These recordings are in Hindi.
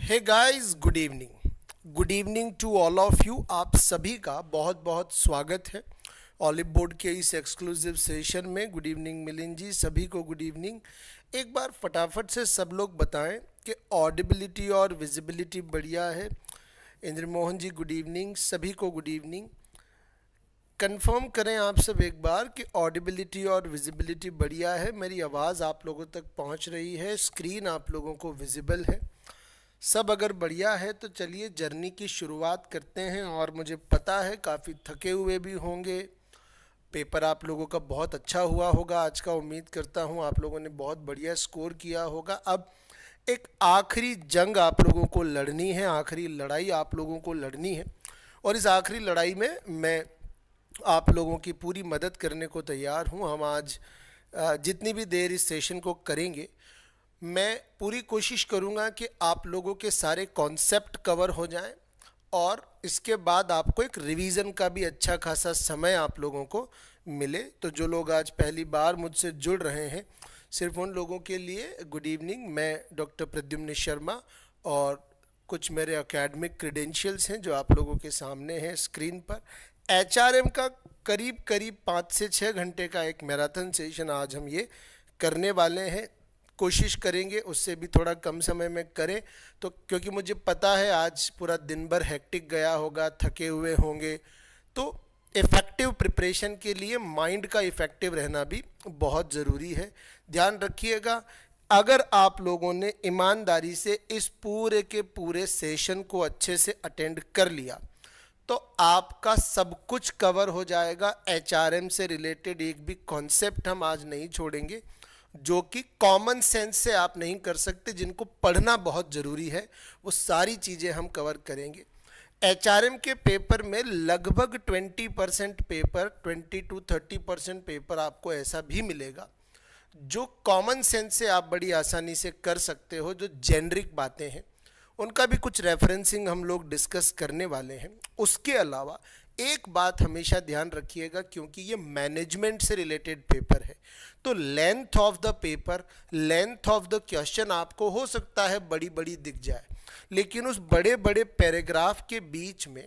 Hey guys, good evening to all of you. आप सभी का बहुत बहुत स्वागत है ऑलिव बोर्ड के इस एक्सक्लूसिव सेशन में। गुड इवनिंग मिलिंद जी, सभी को गुड इवनिंग। एक बार फटाफट से सब लोग बताएं कि ऑडिबिलिटी और विजिबिलिटी बढ़िया है। इंद्रमोहन जी गुड इवनिंग, सभी को गुड इवनिंग। कंफर्म करें आप सब एक बार कि ऑडिबिलिटी और विजिबिलिटी बढ़िया है, मेरी आवाज़ आप लोगों तक पहुंच रही है, स्क्रीन आप लोगों को विजिबल है। सब अगर बढ़िया है तो चलिए जर्नी की शुरुआत करते हैं। और मुझे पता है काफ़ी थके हुए भी होंगे, पेपर आप लोगों का बहुत अच्छा हुआ होगा आज का। उम्मीद करता हूँ आप लोगों ने बहुत बढ़िया स्कोर किया होगा। अब एक आखिरी जंग आप लोगों को लड़नी है, आखिरी लड़ाई आप लोगों को लड़नी है। और इस आखिरी लड़ाई में मैं आप लोगों की पूरी मदद करने को तैयार हूँ। हम आज जितनी भी देर इस सेशन को करेंगे, मैं पूरी कोशिश करूंगा कि आप लोगों के सारे कॉन्सेप्ट कवर हो जाएं और इसके बाद आपको एक रिवीजन का भी अच्छा खासा समय आप लोगों को मिले। तो जो लोग आज पहली बार मुझसे जुड़ रहे हैं, सिर्फ उन लोगों के लिए गुड इवनिंग। मैं डॉक्टर प्रद्युम्न शर्मा और कुछ मेरे एकेडमिक क्रेडेंशियल्स हैं जो आप लोगों के सामने हैं स्क्रीन पर। एचआरएम का करीब करीब 5 से 6 घंटे का एक मैराथन सेशन आज हम ये करने वाले हैं। कोशिश करेंगे उससे भी थोड़ा कम समय में करें, तो क्योंकि मुझे पता है आज पूरा दिन भर हेक्टिक गया होगा, थके हुए होंगे। तो इफ़ेक्टिव प्रिपरेशन के लिए माइंड का इफ़ेक्टिव रहना भी बहुत ज़रूरी है। ध्यान रखिएगा, अगर आप लोगों ने ईमानदारी से इस पूरे के पूरे सेशन को अच्छे से अटेंड कर लिया तो आपका सब कुछ कवर हो जाएगा। एचआरएम से रिलेटेड एक भी कॉन्सेप्ट हम आज नहीं छोड़ेंगे जो कि कॉमन सेंस से आप नहीं कर सकते, जिनको पढ़ना बहुत ज़रूरी है, वो सारी चीज़ें हम कवर करेंगे। एचआरएम के पेपर में लगभग 20% पेपर, 20 to 30% पेपर आपको ऐसा भी मिलेगा जो कॉमन सेंस से आप बड़ी आसानी से कर सकते हो। जो जेनरिक बातें हैं उनका भी कुछ रेफरेंसिंग हम लोग डिस्कस करने वाले हैं। उसके अलावा एक बात हमेशा ध्यान रखिएगा, क्योंकि ये मैनेजमेंट से रिलेटेड पेपर है, तो length of the paper, length of the question आपको हो सकता है बड़ी बड़ी दिख जाए, लेकिन उस बड़े बड़े पैराग्राफ के बीच में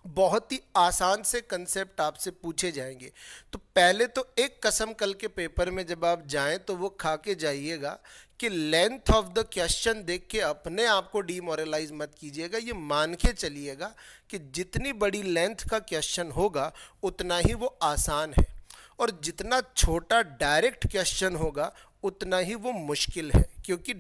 बहुत ही आसान से कंसेप्ट आपसे पूछे जाएंगे। तो पहले तो एक कसम कल के पेपर में जब आप जाएं तो वो खा के जाइएगा कि लेंथ ऑफ द क्वेश्चन देख के अपने आप को डीमोरलाइज मत कीजिएगा। ये मान के चलिएगा कि जितनी बड़ी लेंथ का क्वेश्चन होगा उतना ही वो आसान है, और जितना छोटा डायरेक्ट क्वेश्चन होगा उतना ही वो मुश्किल है। क्योंकि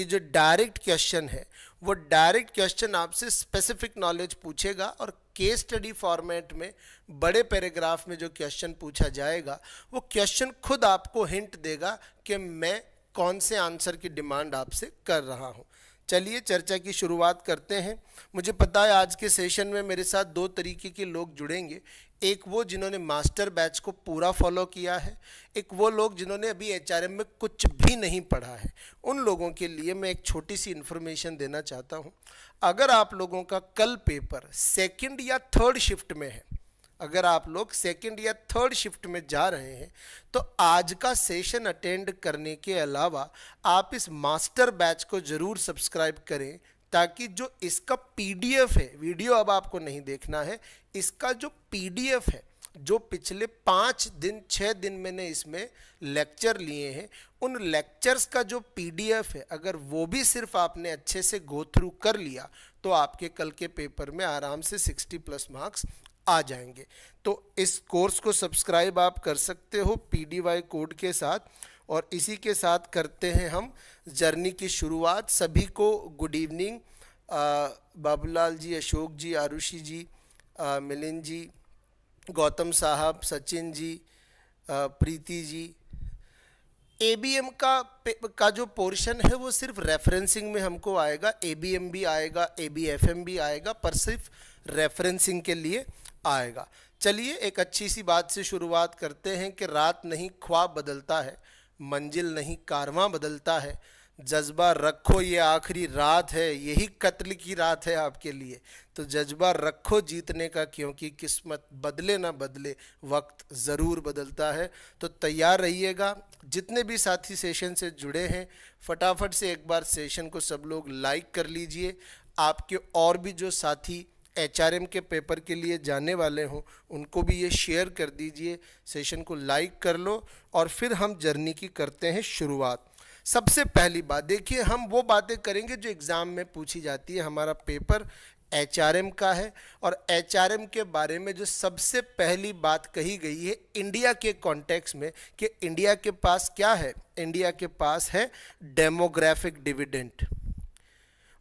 जो डायरेक्ट क्वेश्चन है वो डायरेक्ट क्वेश्चन आपसे स्पेसिफिक नॉलेज पूछेगा, और केस स्टडी फॉर्मेट में बड़े पैराग्राफ में जो क्वेश्चन पूछा जाएगा वो क्वेश्चन खुद आपको हिंट देगा कि मैं कौन से आंसर की डिमांड आपसे कर रहा हूँ। चलिए चर्चा की शुरुआत करते हैं। मुझे पता है आज के सेशन में मेरे साथ दो तरीके के लोग जुड़ेंगे। एक वो जिन्होंने मास्टर बैच को पूरा फॉलो किया है, एक वो लोग जिन्होंने अभी एचआरएम में कुछ भी नहीं पढ़ा है। उन लोगों के लिए मैं एक छोटी सी इन्फॉर्मेशन देना चाहता हूँ। अगर आप लोगों का कल पेपर सेकंड या थर्ड शिफ्ट में है, अगर आप लोग सेकंड या थर्ड शिफ्ट में जा रहे हैं, तो आज का सेशन अटेंड करने के अलावा आप इस मास्टर बैच को ज़रूर सब्सक्राइब करें, ताकि जो इसका पीडीएफ है, वीडियो अब आपको नहीं देखना है, इसका जो पीडीएफ है, जो पिछले 5 दिन 6 दिन मैंने इसमें लेक्चर लिए हैं, उन लेक्चर्स का जो पीडीएफ है, अगर वो भी सिर्फ आपने अच्छे से गो थ्रू कर लिया तो आपके कल के पेपर में आराम से 60+ मार्क्स आ जाएंगे। तो इस कोर्स को सब्सक्राइब आप कर सकते हो PDY कोड के साथ, और इसी के साथ करते हैं हम जर्नी की शुरुआत। सभी को गुड इवनिंग। बाबूलाल जी, अशोक जी, आरुषि जी, मिलिंद जी, गौतम साहब, सचिन जी, प्रीति जी। ABM का जो पोर्शन है वो सिर्फ रेफरेंसिंग में हमको आएगा, ABM भी आएगा, ABFM भी आएगा, पर सिर्फ रेफरेंसिंग के लिए आएगा। चलिए एक अच्छी सी बात से शुरुआत करते हैं कि रात नहीं ख्वाब बदलता है, मंजिल नहीं कारवां बदलता है, जज्बा रखो, ये आखिरी रात है, यही कत्ल की रात है आपके लिए। तो जज्बा रखो जीतने का, क्योंकि किस्मत बदले ना बदले, वक्त ज़रूर बदलता है। तो तैयार रहिएगा। जितने भी साथी सेशन से जुड़े हैं, फटाफट से एक बार सेशन को सब लोग लाइक कर लीजिए। आपके और भी जो साथी एचआरएम के पेपर के लिए जाने वाले हों, उनको भी ये शेयर कर दीजिए, सेशन को लाइक कर लो। और फिर हम जर्नी की करते हैं शुरुआत। सबसे पहली बात देखिए, हम वो बातें करेंगे जो एग्ज़ाम में पूछी जाती है। हमारा पेपर एचआरएम का है, और एचआरएम के बारे में जो सबसे पहली बात कही गई है इंडिया के कॉन्टेक्स्ट में, कि इंडिया के पास क्या है, इंडिया के पास है डेमोग्राफिक डिविडेंड।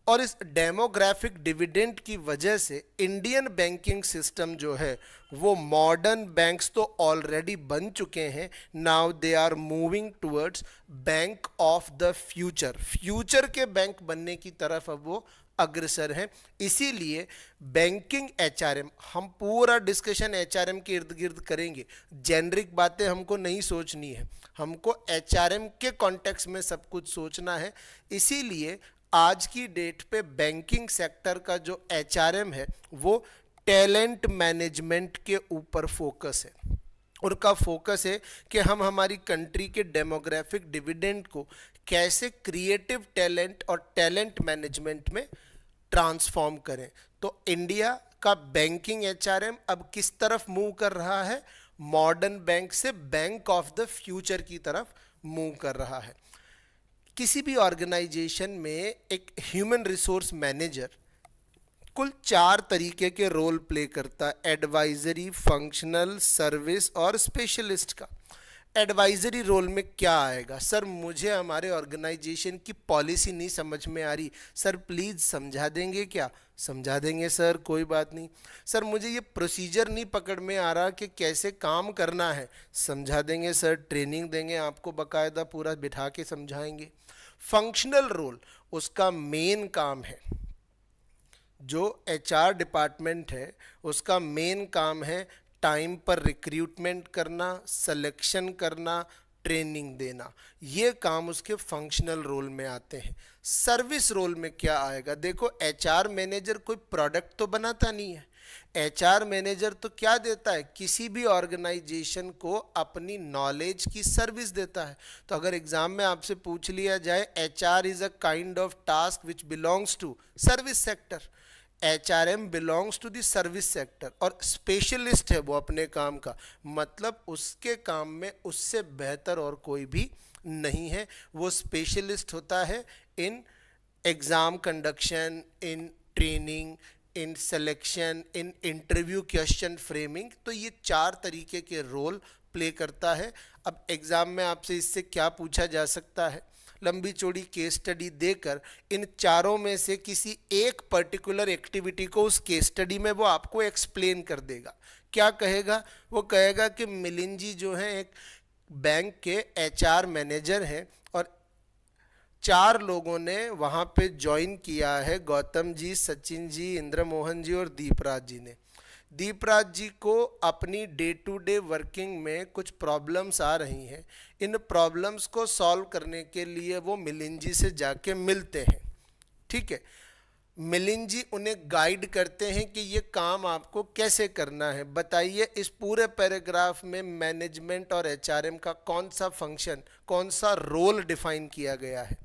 और इस डेमोग्राफिक डिविडेंड की वजह से इंडियन बैंकिंग सिस्टम जो है वो मॉडर्न बैंक्स तो ऑलरेडी बन चुके हैं, now they are moving towards bank of the future, future के बैंक बनने की तरफ अब वो अग्रसर हैं। इसीलिए बैंकिंग एचआरएम, हम पूरा डिस्कशन एचआरएम के इर्द गिर्द करेंगे, जेनरिक बातें हमको नहीं सोचनी है, हमको एचआरएम के कॉन्टेक्स्ट में सब कुछ सोचना है। इसीलिए आज की डेट पे बैंकिंग सेक्टर का जो एचआरएम है वो टैलेंट मैनेजमेंट के ऊपर फोकस है। उनका फोकस है कि हम हमारी कंट्री के डेमोग्राफिक डिविडेंड को कैसे क्रिएटिव टैलेंट और टैलेंट मैनेजमेंट में ट्रांसफॉर्म करें। तो इंडिया का बैंकिंग एचआरएम अब किस तरफ मूव कर रहा है, मॉडर्न बैंक से बैंक ऑफ द फ्यूचर की तरफ मूव कर रहा है। किसी भी ऑर्गेनाइजेशन में एक ह्यूमन रिसोर्स मैनेजर कुल 4 तरीके के रोल प्ले करता है, एडवाइजरी, फंक्शनल, सर्विस और स्पेशलिस्ट का। एडवाइजरी रोल में क्या आएगा, सर मुझे हमारे ऑर्गेनाइजेशन की पॉलिसी नहीं समझ में आ रही, सर प्लीज़ समझा देंगे क्या, समझा देंगे सर, कोई बात नहीं। सर मुझे ये प्रोसीजर नहीं पकड़ में आ रहा कि कैसे काम करना है, समझा देंगे सर, ट्रेनिंग देंगे आपको, बाकायदा पूरा बिठा के समझाएंगे। फंक्शनल रोल, उसका मेन काम है, जो एचआर डिपार्टमेंट है उसका मेन काम है टाइम पर रिक्रूटमेंट करना, सिलेक्शन करना, ट्रेनिंग देना, ये काम उसके फंक्शनल रोल में आते हैं। सर्विस रोल में क्या आएगा, देखो एचआर मैनेजर कोई प्रोडक्ट तो बनाता नहीं है, एचआर मैनेजर तो क्या देता है, किसी भी ऑर्गेनाइजेशन को अपनी नॉलेज की सर्विस देता है। तो अगर एग्जाम में आपसे पूछ लिया जाए HR is a kind of task which belongs to service sector, HRM belongs to the service sector, और स्पेशलिस्ट है वो अपने काम का, मतलब उसके काम में उससे बेहतर और कोई भी नहीं है। वो स्पेशलिस्ट होता है in exam conduction, in training, in selection, in interview question framing. तो ये 4 तरीके के रोल प्ले करता है। अब एग्ज़ाम में आपसे इससे क्या पूछा जा सकता है, लंबी चौड़ी केस स्टडी देकर इन चारों में से किसी एक पर्टिकुलर एक्टिविटी को उस केस स्टडी में वो आपको एक्सप्लेन कर देगा। क्या कहेगा, वो कहेगा कि मिलिंद जी जो है एक बैंक के एचआर मैनेजर हैं और 4 लोगों ने वहाँ पे ज्वाइन किया है, गौतम जी, सचिन जी, इंद्र मोहन जी और दीपराज जी ने। दीपराज जी को अपनी डे टू डे वर्किंग में कुछ प्रॉब्लम्स आ रही हैं, इन प्रॉब्लम्स को सॉल्व करने के लिए वो मिलिंद जी से जाके मिलते हैं, ठीक है। मिलिंद जी उन्हें गाइड करते हैं कि ये काम आपको कैसे करना है। बताइए इस पूरे पैराग्राफ में मैनेजमेंट और एचआरएम का कौन सा फंक्शन, कौन सा रोल डिफाइन किया गया है।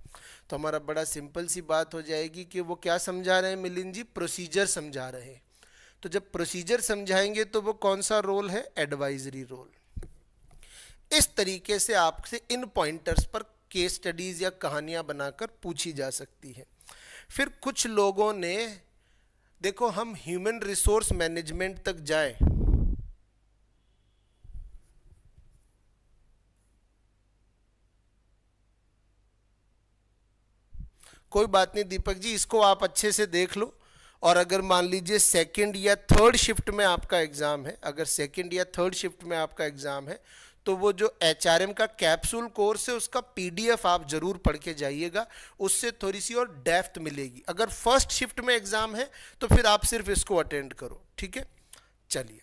तो हमारा बड़ा सिंपल सी बात हो जाएगी कि वो क्या समझा रहे हैं मिलिंद जी, प्रोसीजर समझा रहे हैं। तो जब प्रोसीजर समझाएंगे तो वो कौन सा रोल है, एडवाइजरी रोल। इस तरीके से आपसे इन पॉइंटर्स पर केस स्टडीज या कहानियां बनाकर पूछी जा सकती है। फिर कुछ लोगों ने, देखो हम ह्यूमन रिसोर्स मैनेजमेंट तक जाएं, कोई बात नहीं दीपक जी, इसको आप अच्छे से देख लो। और अगर मान लीजिए सेकंड या थर्ड शिफ्ट में आपका एग्ज़ाम है, अगर सेकंड या थर्ड शिफ्ट में आपका एग्ज़ाम है तो वो जो एचआरएम का कैप्सूल कोर्स है उसका पीडीएफ आप जरूर पढ़ के जाइएगा, उससे थोड़ी सी और डेप्थ मिलेगी। अगर फर्स्ट शिफ्ट में एग्ज़ाम है तो फिर आप सिर्फ इसको अटेंड करो, ठीक है। चलिए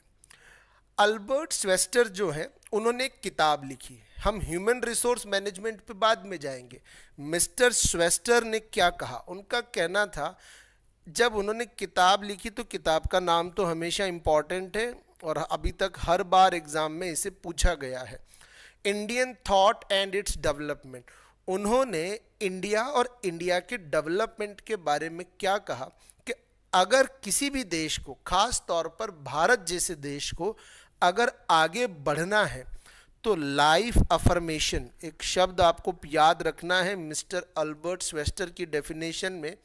अल्बर्ट स्वेस्टर जो है उन्होंने एक किताब लिखी। हम ह्यूमन रिसोर्स मैनेजमेंट पे बाद में जाएंगे। मिस्टर स्वेस्टर ने क्या कहा, उनका कहना था, जब उन्होंने किताब लिखी तो किताब का नाम तो हमेशा इम्पॉर्टेंट है और अभी तक हर बार एग्जाम में इसे पूछा गया है, Indian thought and its development. उन्होंने इंडिया और इंडिया के डेवलपमेंट के बारे में क्या कहा कि अगर किसी भी देश को, खास तौर पर भारत जैसे देश को अगर आगे बढ़ना है तो लाइफ अफर्मेशन, एक शब्द आपको याद रखना है मिस्टर अल्बर्ट स्वेस्टर की डेफिनेशन में,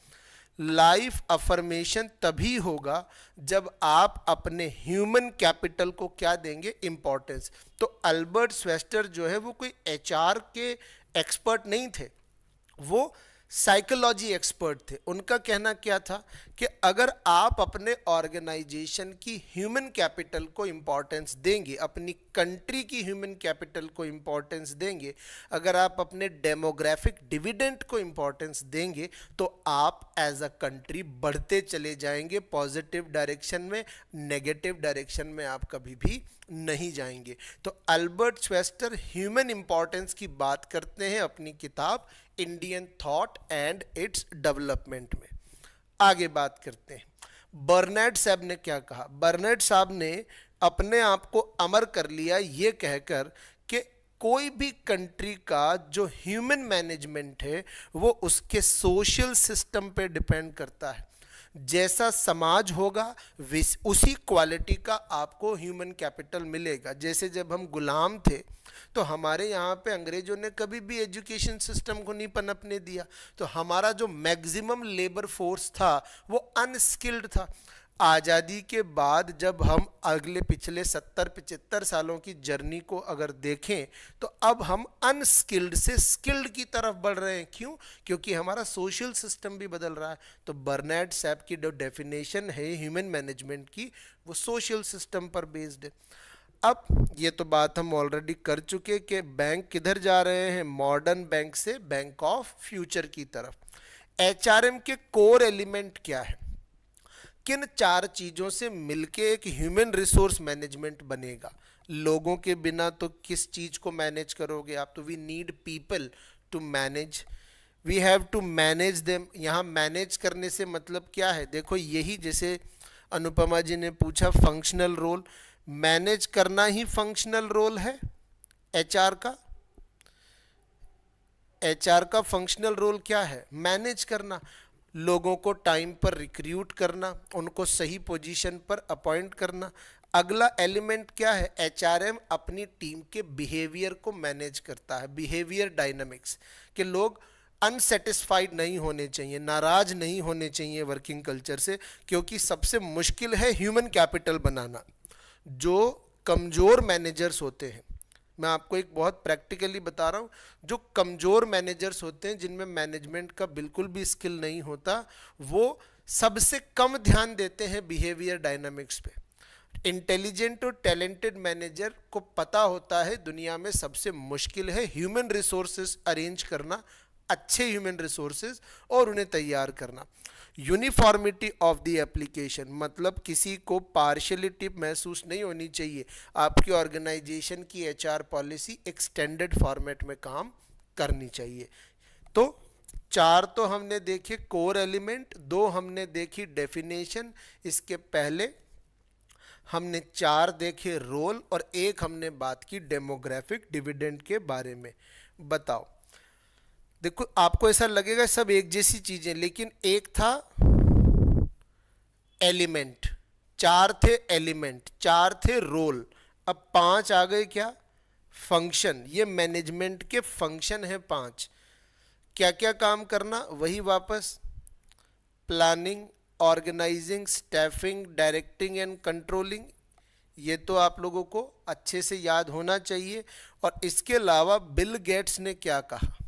लाइफ अफर्मेशन तभी होगा जब आप अपने ह्यूमन कैपिटल को क्या देंगे, इंपॉर्टेंस। तो अल्बर्ट स्वेस्टर जो है वो कोई एचआर के एक्सपर्ट नहीं थे, वो साइकोलॉजी एक्सपर्ट थे। उनका कहना क्या था कि अगर आप अपने ऑर्गेनाइजेशन की ह्यूमन कैपिटल को इम्पोर्टेंस देंगे, अपनी कंट्री की ह्यूमन कैपिटल को इम्पोर्टेंस देंगे, अगर आप अपने डेमोग्राफिक डिविडेंड को इम्पोर्टेंस देंगे तो आप एज अ कंट्री बढ़ते चले जाएंगे पॉजिटिव डायरेक्शन में, नेगेटिव डायरेक्शन में आप कभी भी नहीं जाएंगे। तो अल्बर्ट स्वेस्टर ह्यूमन इंपॉर्टेंस की बात करते हैं अपनी किताब Indian thought and its development में। आगे बात करते हैं, बर्नैड साहब ने क्या कहा। बर्नैड साहब ने अपने आप को अमर कर लिया ये कहकर कि कोई भी कंट्री का जो ह्यूमन मैनेजमेंट है वो उसके सोशल सिस्टम पे डिपेंड करता है। जैसा समाज होगा उसी क्वालिटी का आपको ह्यूमन कैपिटल मिलेगा। जैसे जब हम गुलाम थे तो हमारे यहाँ पे अंग्रेजों ने कभी भी एजुकेशन सिस्टम को नहीं पनपने दिया, तो हमारा जो मैक्सिमम लेबर फोर्स था वो अनस्किल्ड था। आज़ादी के बाद जब हम अगले पिछले 70-75 सालों की जर्नी को अगर देखें तो अब हम अनस्किल्ड से स्किल्ड की तरफ बढ़ रहे हैं। क्यों? क्योंकि हमारा सोशल सिस्टम भी बदल रहा है। तो बर्नैड साहब की जो डेफिनेशन है ह्यूमन मैनेजमेंट की वो सोशल सिस्टम पर बेस्ड है। अब ये तो बात हम ऑलरेडी कर चुके कि बैंक किधर जा रहे हैं, मॉडर्न बैंक से बैंक ऑफ फ्यूचर की तरफ। एचआरएम के कोर एलिमेंट क्या है, किन 4 चीज़ों से मिलके एक ह्यूमन रिसोर्स मैनेजमेंट बनेगा। लोगों के बिना तो किस चीज़ को मैनेज करोगे आप, तो we need people to manage, we have to manage them. यहाँ मैनेज करने से मतलब क्या है, देखो यही जैसे अनुपमा जी ने पूछा फंक्शनल रोल, मैनेज करना ही फंक्शनल रोल है एचआर का। एचआर का फंक्शनल रोल क्या है, मैनेज करना, लोगों को टाइम पर रिक्रूट करना, उनको सही पोजीशन पर अपॉइंट करना। अगला एलिमेंट क्या है, एचआरएम अपनी टीम के बिहेवियर को मैनेज करता है, बिहेवियर डायनामिक्स, कि लोग अनसेटिस्फाइड नहीं होने चाहिए, नाराज नहीं होने चाहिए वर्किंग कल्चर से, क्योंकि सबसे मुश्किल है ह्यूमन कैपिटल बनाना। जो कमज़ोर मैनेजर्स होते हैं, मैं आपको एक बहुत प्रैक्टिकली बता रहा हूँ, जो कमज़ोर मैनेजर्स होते हैं जिनमें मैनेजमेंट का बिल्कुल भी स्किल नहीं होता, वो सबसे कम ध्यान देते हैं बिहेवियर डायनामिक्स पे। इंटेलिजेंट और टैलेंटेड मैनेजर को पता होता है दुनिया में सबसे मुश्किल है ह्यूमन रिसोर्सेज अरेंज करना, अच्छे ह्यूमन रिसोर्सेज और उन्हें तैयार करना। यूनिफॉर्मिटी ऑफ द एप्लीकेशन, मतलब किसी को पार्शलिटी महसूस नहीं होनी चाहिए। आपकी ऑर्गेनाइजेशन की एचआर पॉलिसी एक्सटेंडेड फॉर्मेट में काम करनी चाहिए। तो 4 तो हमने देखे कोर एलिमेंट, 2 हमने देखी डेफिनेशन, इसके पहले हमने 4 देखे रोल और 1 हमने बात की डेमोग्राफिक डिविडेंड के बारे में। बताओ, देखो आपको ऐसा लगेगा सब एक जैसी चीजें, लेकिन एक था एलिमेंट, 4 थे एलिमेंट, 4 थे रोल, अब 5 आ गए क्या, फंक्शन। ये मैनेजमेंट के फंक्शन है 5। क्या क्या काम करना, वही वापस planning, organising, staffing, directing and controlling. ये तो आप लोगों को अच्छे से याद होना चाहिए। और इसके अलावा बिल गेट्स ने क्या कहा,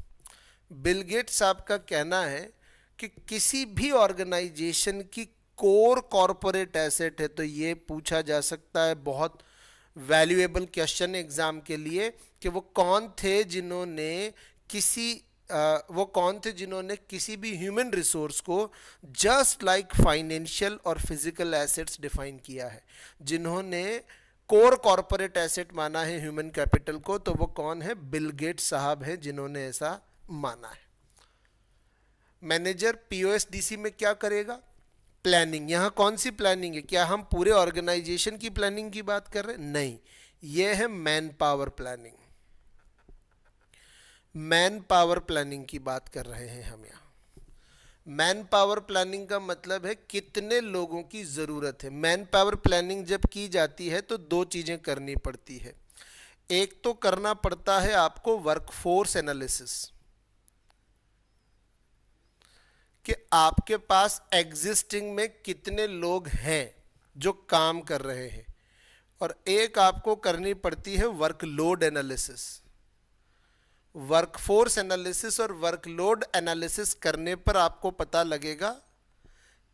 बिल गेट्स साहब का कहना है कि किसी भी ऑर्गेनाइजेशन की कोर कॉरपोरेट एसेट है, तो ये पूछा जा सकता है, बहुत वैल्यूएबल क्वेश्चन एग्जाम के लिए, कि वो कौन थे जिन्होंने किसी भी ह्यूमन रिसोर्स को जस्ट लाइक फाइनेंशियल और फिजिकल एसेट्स डिफाइन किया है, जिन्होंने कोर कॉरपोरेट एसेट माना है ह्यूमन कैपिटल को, तो वो कौन है? बिल गेट्स साहब हैं जिन्होंने ऐसा माना है। मैनेजर पीओएसडीसी में क्या करेगा? प्लानिंग। यहां कौन सी प्लानिंग है? क्या हम पूरे ऑर्गेनाइजेशन की प्लानिंग की बात कर रहे हैं? नहीं, यह है man power planning. Man power planning की बात कर रहे हैं हम यहाँ। मैन पावर प्लानिंग का मतलब है कितने लोगों की ज़रूरत है। मैन पावर प्लानिंग जब की जाती है तो दो चीज़ें करनी पड़ती है। एक तो करना पड़ता है आपको वर्कफोर्स एनालिसिस, कि आपके पास एग्जिस्टिंग में कितने लोग हैं जो काम कर रहे हैं, और एक आपको करनी पड़ती है वर्कलोड एनालिसिस। वर्कफोर्स एनालिसिस और वर्कलोड एनालिसिस करने पर आपको पता लगेगा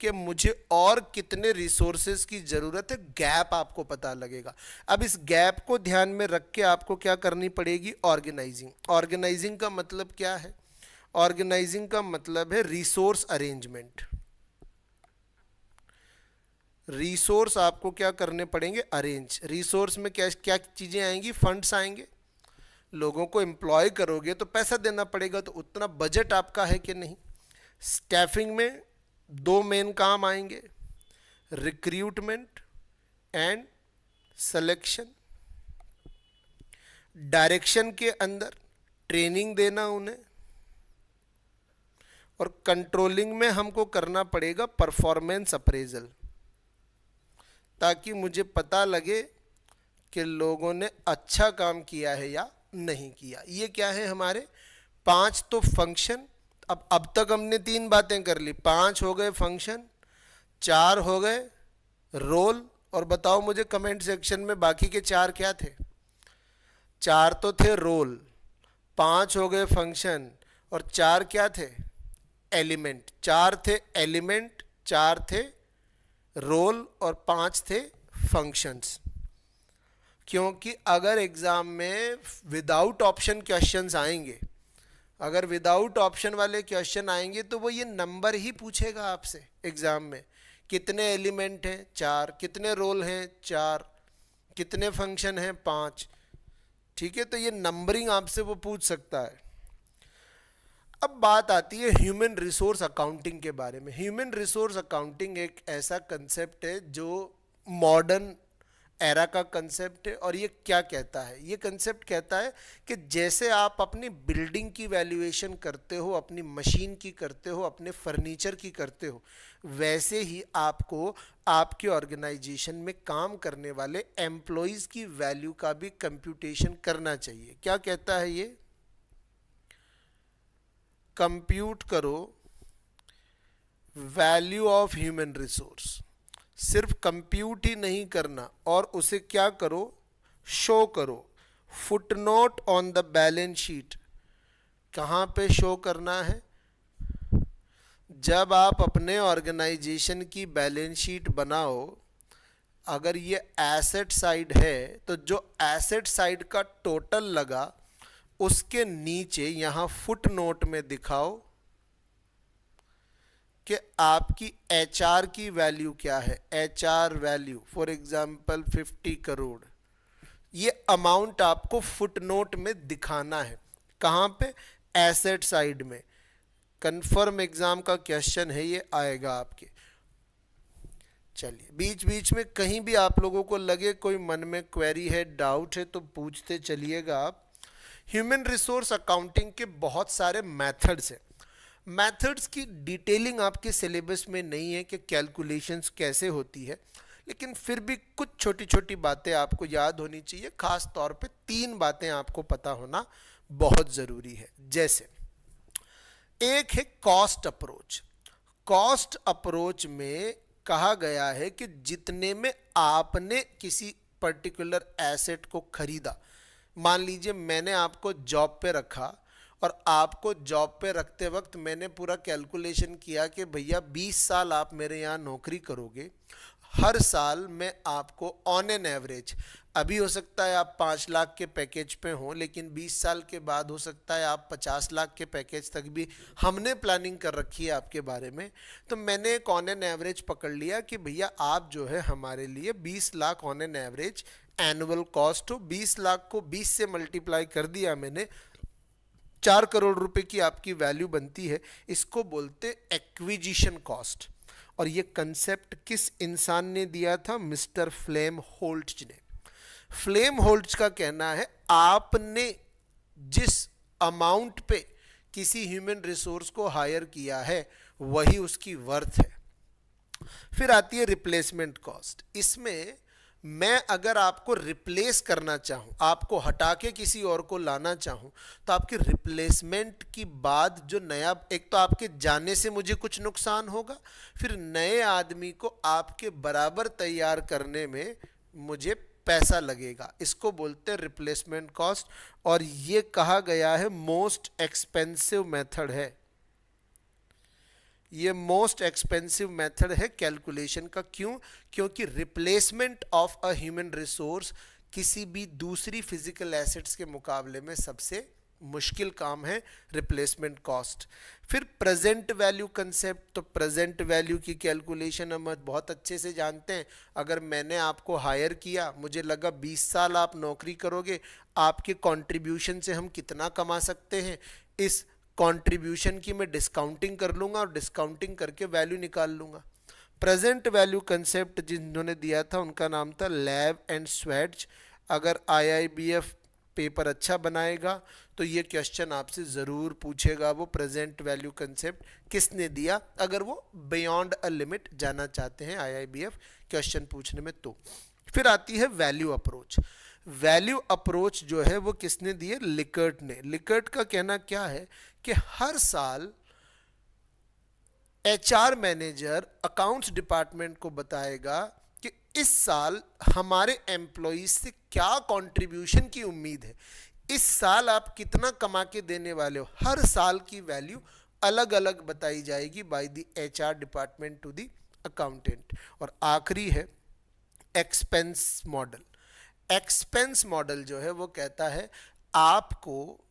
कि मुझे और कितने रिसोर्सेज की ज़रूरत है, गैप आपको पता लगेगा। अब इस गैप को ध्यान में रख के आपको क्या करनी पड़ेगी? ऑर्गेनाइजिंग। ऑर्गेनाइजिंग का मतलब क्या है? ऑर्गेनाइजिंग का मतलब है रिसोर्स अरेंजमेंट। रिसोर्स आपको क्या करने पड़ेंगे? अरेंज। रिसोर्स में क्या क्या चीज़ें आएंगी? फंड्स आएंगे। लोगों को एम्प्लॉय करोगे तो पैसा देना पड़ेगा, तो उतना बजट आपका है कि नहीं? स्टैफिंग में दो मेन काम आएंगे, रिक्रूटमेंट एंड सिलेक्शन। डायरेक्शन के अंदर ट्रेनिंग देना उन्हें, और कंट्रोलिंग में हमको करना पड़ेगा परफॉर्मेंस अप्रेजल, ताकि मुझे पता लगे कि लोगों ने अच्छा काम किया है या नहीं किया। ये क्या है हमारे? 5 तो फंक्शन। अब तक हमने 3 बातें कर ली। 5 हो गए फंक्शन, 4 हो गए रोल, और बताओ मुझे कमेंट सेक्शन में बाकी के 4 क्या थे? 4 तो थे रोल, 5 हो गए फंक्शन, और 4 क्या थे? एलिमेंट। 4 थे एलिमेंट, 4 थे रोल, और 5 थे फंक्शंस। क्योंकि अगर एग्जाम में विदाउट ऑप्शन क्वेश्चंस आएंगे, अगर विदाउट ऑप्शन वाले क्वेश्चन आएंगे, तो वो ये नंबर ही पूछेगा आपसे एग्जाम में। कितने एलिमेंट हैं? 4। कितने रोल हैं? 4। कितने फंक्शन हैं? 5। ठीक है, तो ये नंबरिंग आपसे वो पूछ सकता है। अब बात आती है ह्यूमन रिसोर्स अकाउंटिंग के बारे में। ह्यूमन रिसोर्स अकाउंटिंग एक ऐसा कंसेप्ट है जो मॉडर्न एरा का कंसेप्ट है। और ये क्या कहता है? ये कंसेप्ट कहता है कि जैसे आप अपनी बिल्डिंग की वैल्यूएशन करते हो, अपनी मशीन की करते हो, अपने फर्नीचर की करते हो, वैसे ही आपको आपके ऑर्गेनाइजेशन में काम करने वाले एम्प्लॉयज़ की वैल्यू का भी कंप्यूटेशन करना चाहिए। क्या कहता है ये? कंप्यूट करो वैल्यू ऑफ ह्यूमन रिसोर्स। सिर्फ कंप्यूट ही नहीं करना, और उसे क्या करो? शो करो। Footnote on the balance sheet. कहाँ पे शो करना है? जब आप अपने ऑर्गेनाइजेशन की बैलेंस शीट बनाओ, अगर ये एसेट साइड है तो जो एसेट साइड का टोटल लगा उसके नीचे यहाँ फुटनोट में दिखाओ कि आपकी एचआर की वैल्यू क्या है। HR value for example 50 crore. ये अमाउंट आपको फुटनोट में दिखाना है। कहाँ पे? एसेट साइड में। कंफर्म एग्जाम का क्वेश्चन है, ये आएगा आपके। चलिए, बीच बीच में कहीं भी आप लोगों को लगे कोई मन में क्वेरी है, डाउट है, तो पूछते चलिएगा आप। ह्यूमन रिसोर्स अकाउंटिंग के बहुत सारे मेथड्स हैं। मेथड्स की डिटेलिंग आपके सिलेबस में नहीं है कि कैलकुलेशंस कैसे होती है, लेकिन फिर भी कुछ छोटी छोटी बातें आपको याद होनी चाहिए। खास तौर पे 3 बातें आपको पता होना बहुत ज़रूरी है। जैसे एक है कॉस्ट अप्रोच। कॉस्ट अप्रोच में कहा गया है कि जितने में आपने किसी पर्टिकुलर एसेट को खरीदा, मान लीजिए मैंने आपको जॉब पे रखा, और आपको जॉब पे रखते वक्त मैंने पूरा कैलकुलेशन किया कि भैया 20 साल आप मेरे यहाँ नौकरी करोगे, हर साल मैं आपको ऑन एन एवरेज, अभी हो सकता है आप 5 लाख के पैकेज पे हों, लेकिन 20 साल के बाद हो सकता है आप 50 लाख के पैकेज तक भी हमने प्लानिंग कर रखी है आपके बारे में। तो मैंने एक ऑन एन एवरेज पकड़ लिया कि भैया आप जो है हमारे लिए 20 lakh on an average annual cost हो। 20 लाख को 20 से मल्टीप्लाई कर दिया मैंने, 4 करोड़ रुपए की आपकी वैल्यू बनती है। इसको बोलते एक्विजिशन कॉस्ट। और ये कंसेप्ट किस इंसान ने दिया था? मिस्टर फ्लेम होल्ट्ज ने। फ्लेम होल्ट्ज का कहना है आपने जिस अमाउंट पे किसी ह्यूमन रिसोर्स को हायर किया है वही उसकी वर्थ है। फिर आती है रिप्लेसमेंट कॉस्ट। इसमें मैं अगर आपको रिप्लेस करना चाहूं, आपको हटा के किसी और को लाना चाहूं, तो आपके रिप्लेसमेंट की बाद जो नया, एक तो आपके जाने से मुझे कुछ नुकसान होगा, फिर नए आदमी को आपके बराबर तैयार करने में मुझे पैसा लगेगा। इसको बोलते हैं रिप्लेसमेंट कॉस्ट। और ये कहा गया है मोस्ट एक्सपेंसिव मेथड है, ये मोस्ट एक्सपेंसिव मेथड है कैलकुलेशन का। क्यों? क्योंकि replacement of a human resource किसी भी दूसरी फिजिकल एसेट्स के मुकाबले में सबसे मुश्किल काम है, रिप्लेसमेंट कॉस्ट। फिर प्रेजेंट वैल्यू कंसेप्ट। तो प्रेजेंट वैल्यू की कैलकुलेशन हम बहुत अच्छे से जानते हैं। अगर मैंने आपको हायर किया, मुझे लगा 20 साल आप नौकरी करोगे, आपके कंट्रीब्यूशन से हम कितना कमा सकते हैं, इस कंट्रीब्यूशन की मैं डिस्काउंटिंग कर लूँगा और डिस्काउंटिंग करके वैल्यू निकाल लूँगा। प्रेजेंट वैल्यू कंसेप्ट जिन्होंने दिया था उनका नाम था लैव एंड स्वेट्ज। अगर IIBF पेपर अच्छा बनाएगा तो ये क्वेश्चन आपसे ज़रूर पूछेगा, वो प्रेजेंट वैल्यू कंसेप्ट किसने दिया, अगर वो बियॉन्ड अ लिमिट जाना चाहते हैं IIBF क्वेश्चन पूछने में। तो फिर आती है वैल्यू अप्रोच। वैल्यू अप्रोच जो है वो किसने दी है? लिकर्ट ने। लिकर्ट का कहना क्या है कि हर साल HR मैनेजर अकाउंट्स डिपार्टमेंट को बताएगा कि इस साल हमारे एम्प्लॉइज से क्या कंट्रीब्यूशन की उम्मीद है, इस साल आप कितना कमा के देने वाले हो। हर साल की वैल्यू अलग अलग बताई जाएगी by the HR department to the accountant. और आखिरी है एक्सपेंस मॉडल। एक्सपेंस मॉडल जो है वो कहता है आपको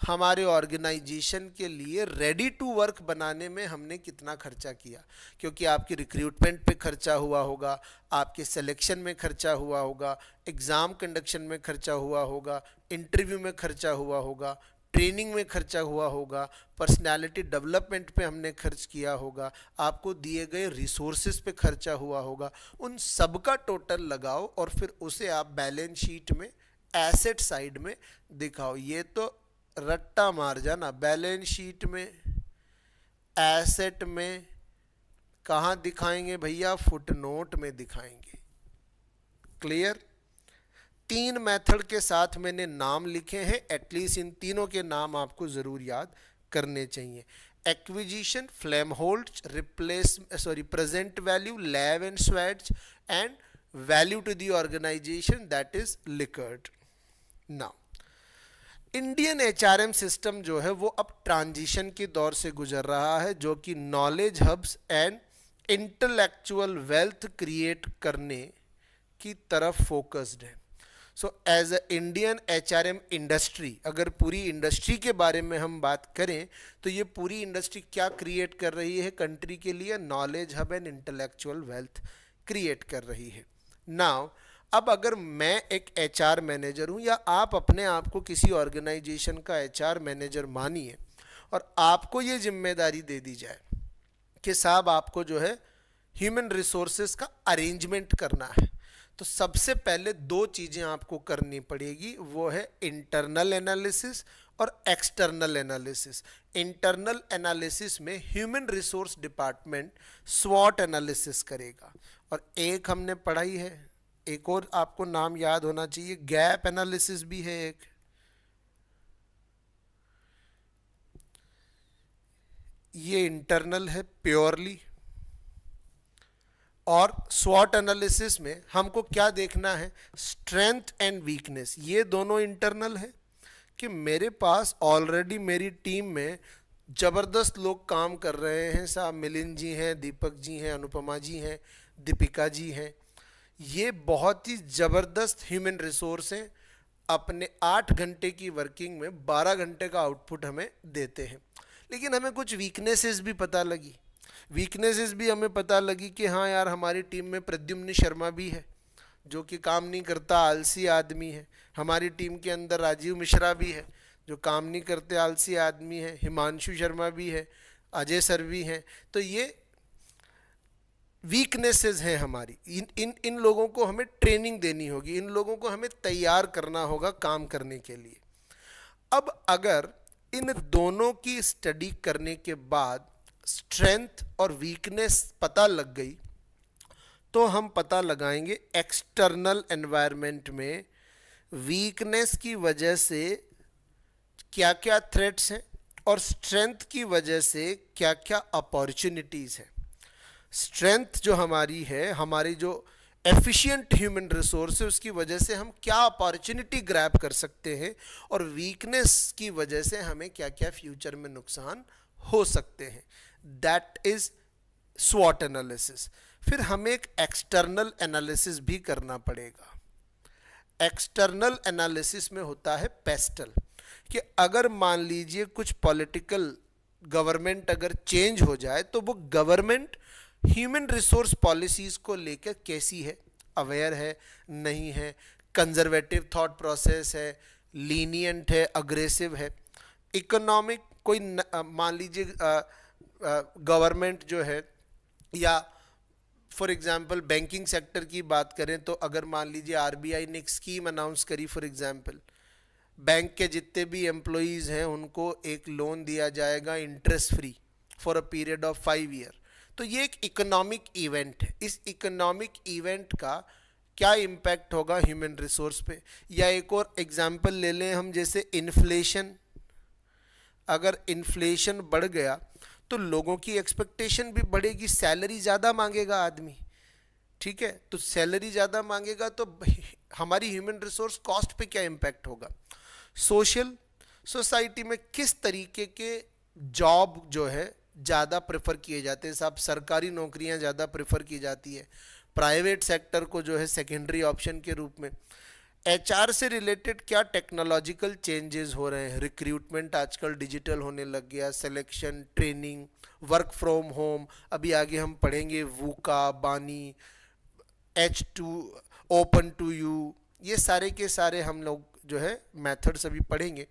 हमारे ऑर्गेनाइजेशन के लिए रेडी टू वर्क बनाने में हमने कितना खर्चा किया, क्योंकि आपके रिक्रूटमेंट पे खर्चा हुआ होगा, आपके सिलेक्शन में खर्चा हुआ होगा, एग्ज़ाम कंडक्शन में खर्चा हुआ होगा, इंटरव्यू में खर्चा हुआ होगा, ट्रेनिंग में खर्चा हुआ होगा, पर्सनालिटी डेवलपमेंट पे हमने खर्च किया होगा, आपको दिए गए रिसोर्सेज पे खर्चा हुआ होगा। उन सब का टोटल लगाओ और फिर उसे आप बैलेंस शीट में एसेट साइड में दिखाओ। ये तो रट्टा मार जाना, बैलेंस शीट में, एसेट में कहाँ दिखाएंगे भैया? फुटनोट में दिखाएंगे। क्लियर? 3 मेथड के साथ मैंने नाम लिखे हैं, एटलीस्ट इन तीनों के नाम आपको ज़रूर याद करने चाहिए। Acquisition, Flamholtz, present value, Lev and Schwartz, and value to the organisation that is Likert. Now Indian HRM system जो है वो अब ट्रांजिशन के दौर से गुजर रहा है, जो कि knowledge hubs and intellectual wealth create करने की तरफ फोकस्ड है। So as a Indian HRM industry, अगर पूरी इंडस्ट्री के बारे में हम बात करें तो ये पूरी इंडस्ट्री क्या क्रिएट कर रही है कंट्री के लिए? Knowledge hub and intellectual wealth create कर रही है। नाउ अब अगर मैं एक HR मैनेजर हूँ, या आप अपने आप को किसी ऑर्गेनाइजेशन का HR मैनेजर मानिए, और आपको ये जिम्मेदारी दे दी जाए कि साहब आपको जो है ह्यूमन रिसोर्सेज का अरेंजमेंट करना है, तो सबसे पहले 2 चीज़ें आपको करनी पड़ेगी, वो है इंटरनल एनालिसिस और एक्सटर्नल एनालिसिस। इंटरनल एनालिसिस में ह्यूमन रिसोर्स डिपार्टमेंट स्वॉट एनालिसिस करेगा, और एक हमने पढ़ाई है, एक और आपको नाम याद होना चाहिए, गैप एनालिसिस भी है एक। ये इंटरनल है प्योरली। और स्वॉट एनालिसिस में हमको क्या देखना है? Strength and weakness. ये दोनों इंटरनल है कि मेरे पास ऑलरेडी मेरी टीम में ज़बरदस्त लोग काम कर रहे हैं, साहब मिलिंद जी हैं, दीपक जी हैं, अनुपमा जी हैं, दीपिका जी हैं, ये बहुत ही ज़बरदस्त ह्यूमन रिसोर्स हैं, अपने 8 घंटे की वर्किंग में 12 घंटे का आउटपुट हमें देते हैं। लेकिन हमें कुछ वीकनेसेस भी पता लगी। वीकनेसेस भी हमें पता लगी कि हाँ यार, हमारी टीम में प्रद्युम्न शर्मा भी है जो कि काम नहीं करता, आलसी आदमी है। हमारी टीम के अंदर राजीव मिश्रा भी है जो काम नहीं करते, आलसी आदमी है। हिमांशु शर्मा भी है, अजय सर भी हैं। तो ये वीकनेसेस हैं हमारी। इन लोगों को हमें ट्रेनिंग देनी होगी, इन लोगों को हमें तैयार करना होगा काम करने के लिए। अब अगर इन दोनों की स्टडी करने के बाद स्ट्रेंथ और वीकनेस पता लग गई, तो हम पता लगाएंगे एक्सटर्नल एनवायरनमेंट में वीकनेस की वजह से क्या क्या थ्रेट्स हैं और स्ट्रेंथ की वजह से क्या क्या अपॉर्चुनिटीज़ हैं। स्ट्रेंथ जो हमारी है, हमारी जो एफिशिएंट ह्यूमन रिसोर्स है, उसकी वजह से हम क्या अपॉर्चुनिटी ग्रैब कर सकते हैं, और वीकनेस की वजह से हमें क्या क्या फ्यूचर में नुकसान हो सकते हैं। दैट इज स्वॉट एनालिसिस। फिर हमें एक एक्सटर्नल एनालिसिस भी करना पड़ेगा। एक्सटर्नल एनालिसिस में होता है पेस्टल, कि अगर मान लीजिए कुछ पॉलिटिकल गवर्नमेंट अगर चेंज हो जाए तो वो गवर्नमेंट ह्यूमन रिसोर्स पॉलिसीज़ को लेकर कैसी है, अवेयर है, नहीं है, कंजर्वेटिव थॉट प्रोसेस है, लीनियंट है, अग्रेसिव है। इकोनॉमिक कोई मान लीजिए गवर्नमेंट जो है, या फॉर एग्जांपल बैंकिंग सेक्टर की बात करें तो अगर मान लीजिए आरबीआई ने एक स्कीम अनाउंस करी, फॉर एग्जांपल बैंक के जितने भी एम्प्लॉयज़ हैं उनको एक लोन दिया जाएगा interest free for a period of 5 year. तो ये एक इकोनॉमिक इवेंट है। इस इकोनॉमिक इवेंट का क्या इम्पैक्ट होगा ह्यूमन रिसोर्स पे। या एक और एग्जांपल ले लें हम, जैसे इन्फ्लेशन। अगर इन्फ्लेशन बढ़ गया तो लोगों की एक्सपेक्टेशन भी बढ़ेगी, सैलरी ज़्यादा मांगेगा आदमी, ठीक है। तो सैलरी ज़्यादा मांगेगा तो हमारी ह्यूमन रिसोर्स कॉस्ट पे क्या इम्पैक्ट होगा। सोशल, सोसाइटी में किस तरीके के जॉब जो है ज़्यादा प्रेफर किए जाते हैं। साहब सरकारी नौकरियां ज़्यादा प्रेफर की जाती है, प्राइवेट सेक्टर को जो है सेकेंडरी ऑप्शन के रूप में। एचआर से रिलेटेड क्या टेक्नोलॉजिकल चेंजेस हो रहे हैं। रिक्रूटमेंट आजकल डिजिटल होने लग गया, selection, training, work from home, अभी आगे हम पढ़ेंगे वूका, बानी, H2, ओपन टू यू, ये सारे के सारे हम लोग जो है मेथड्स अभी पढ़ेंगे।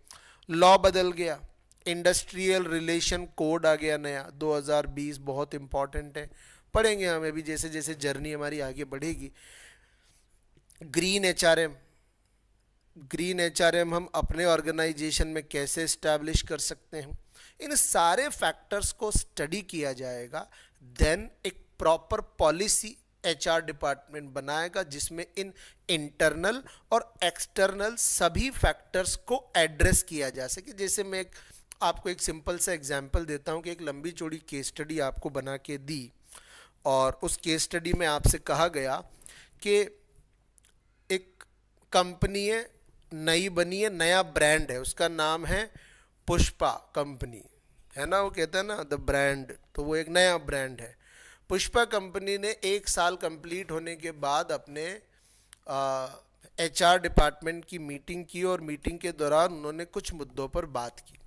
लॉ बदल गया, इंडस्ट्रियल रिलेशन कोड आ गया नया 2020, बहुत इंपॉर्टेंट है, पढ़ेंगे हम अभी जैसे जैसे जर्नी हमारी आगे बढ़ेगी। ग्रीन एचआरएम, ग्रीन एचआरएम हम अपने ऑर्गेनाइजेशन में कैसे इस्टेब्लिश कर सकते हैं। इन सारे फैक्टर्स को स्टडी किया जाएगा, देन एक प्रॉपर पॉलिसी एचआर डिपार्टमेंट बनाएगा जिसमें इन इंटरनल और एक्सटर्नल सभी फैक्टर्स को एड्रेस किया जा सके। जैसे मैं आपको एक सिंपल सा एग्जांपल देता हूं कि एक लंबी चौड़ी केस स्टडी आपको बना के दी, और उस केस स्टडी में आपसे कहा गया कि एक कंपनी है, नई बनी है, नया ब्रांड है, उसका नाम है पुष्पा कंपनी, है ना, वो कहते हैं ना द ब्रांड, तो वो एक नया ब्रांड है। पुष्पा कंपनी ने 1 साल कंप्लीट होने के बाद अपने एचआर डिपार्टमेंट की मीटिंग की, और मीटिंग के दौरान उन्होंने कुछ मुद्दों पर बात की।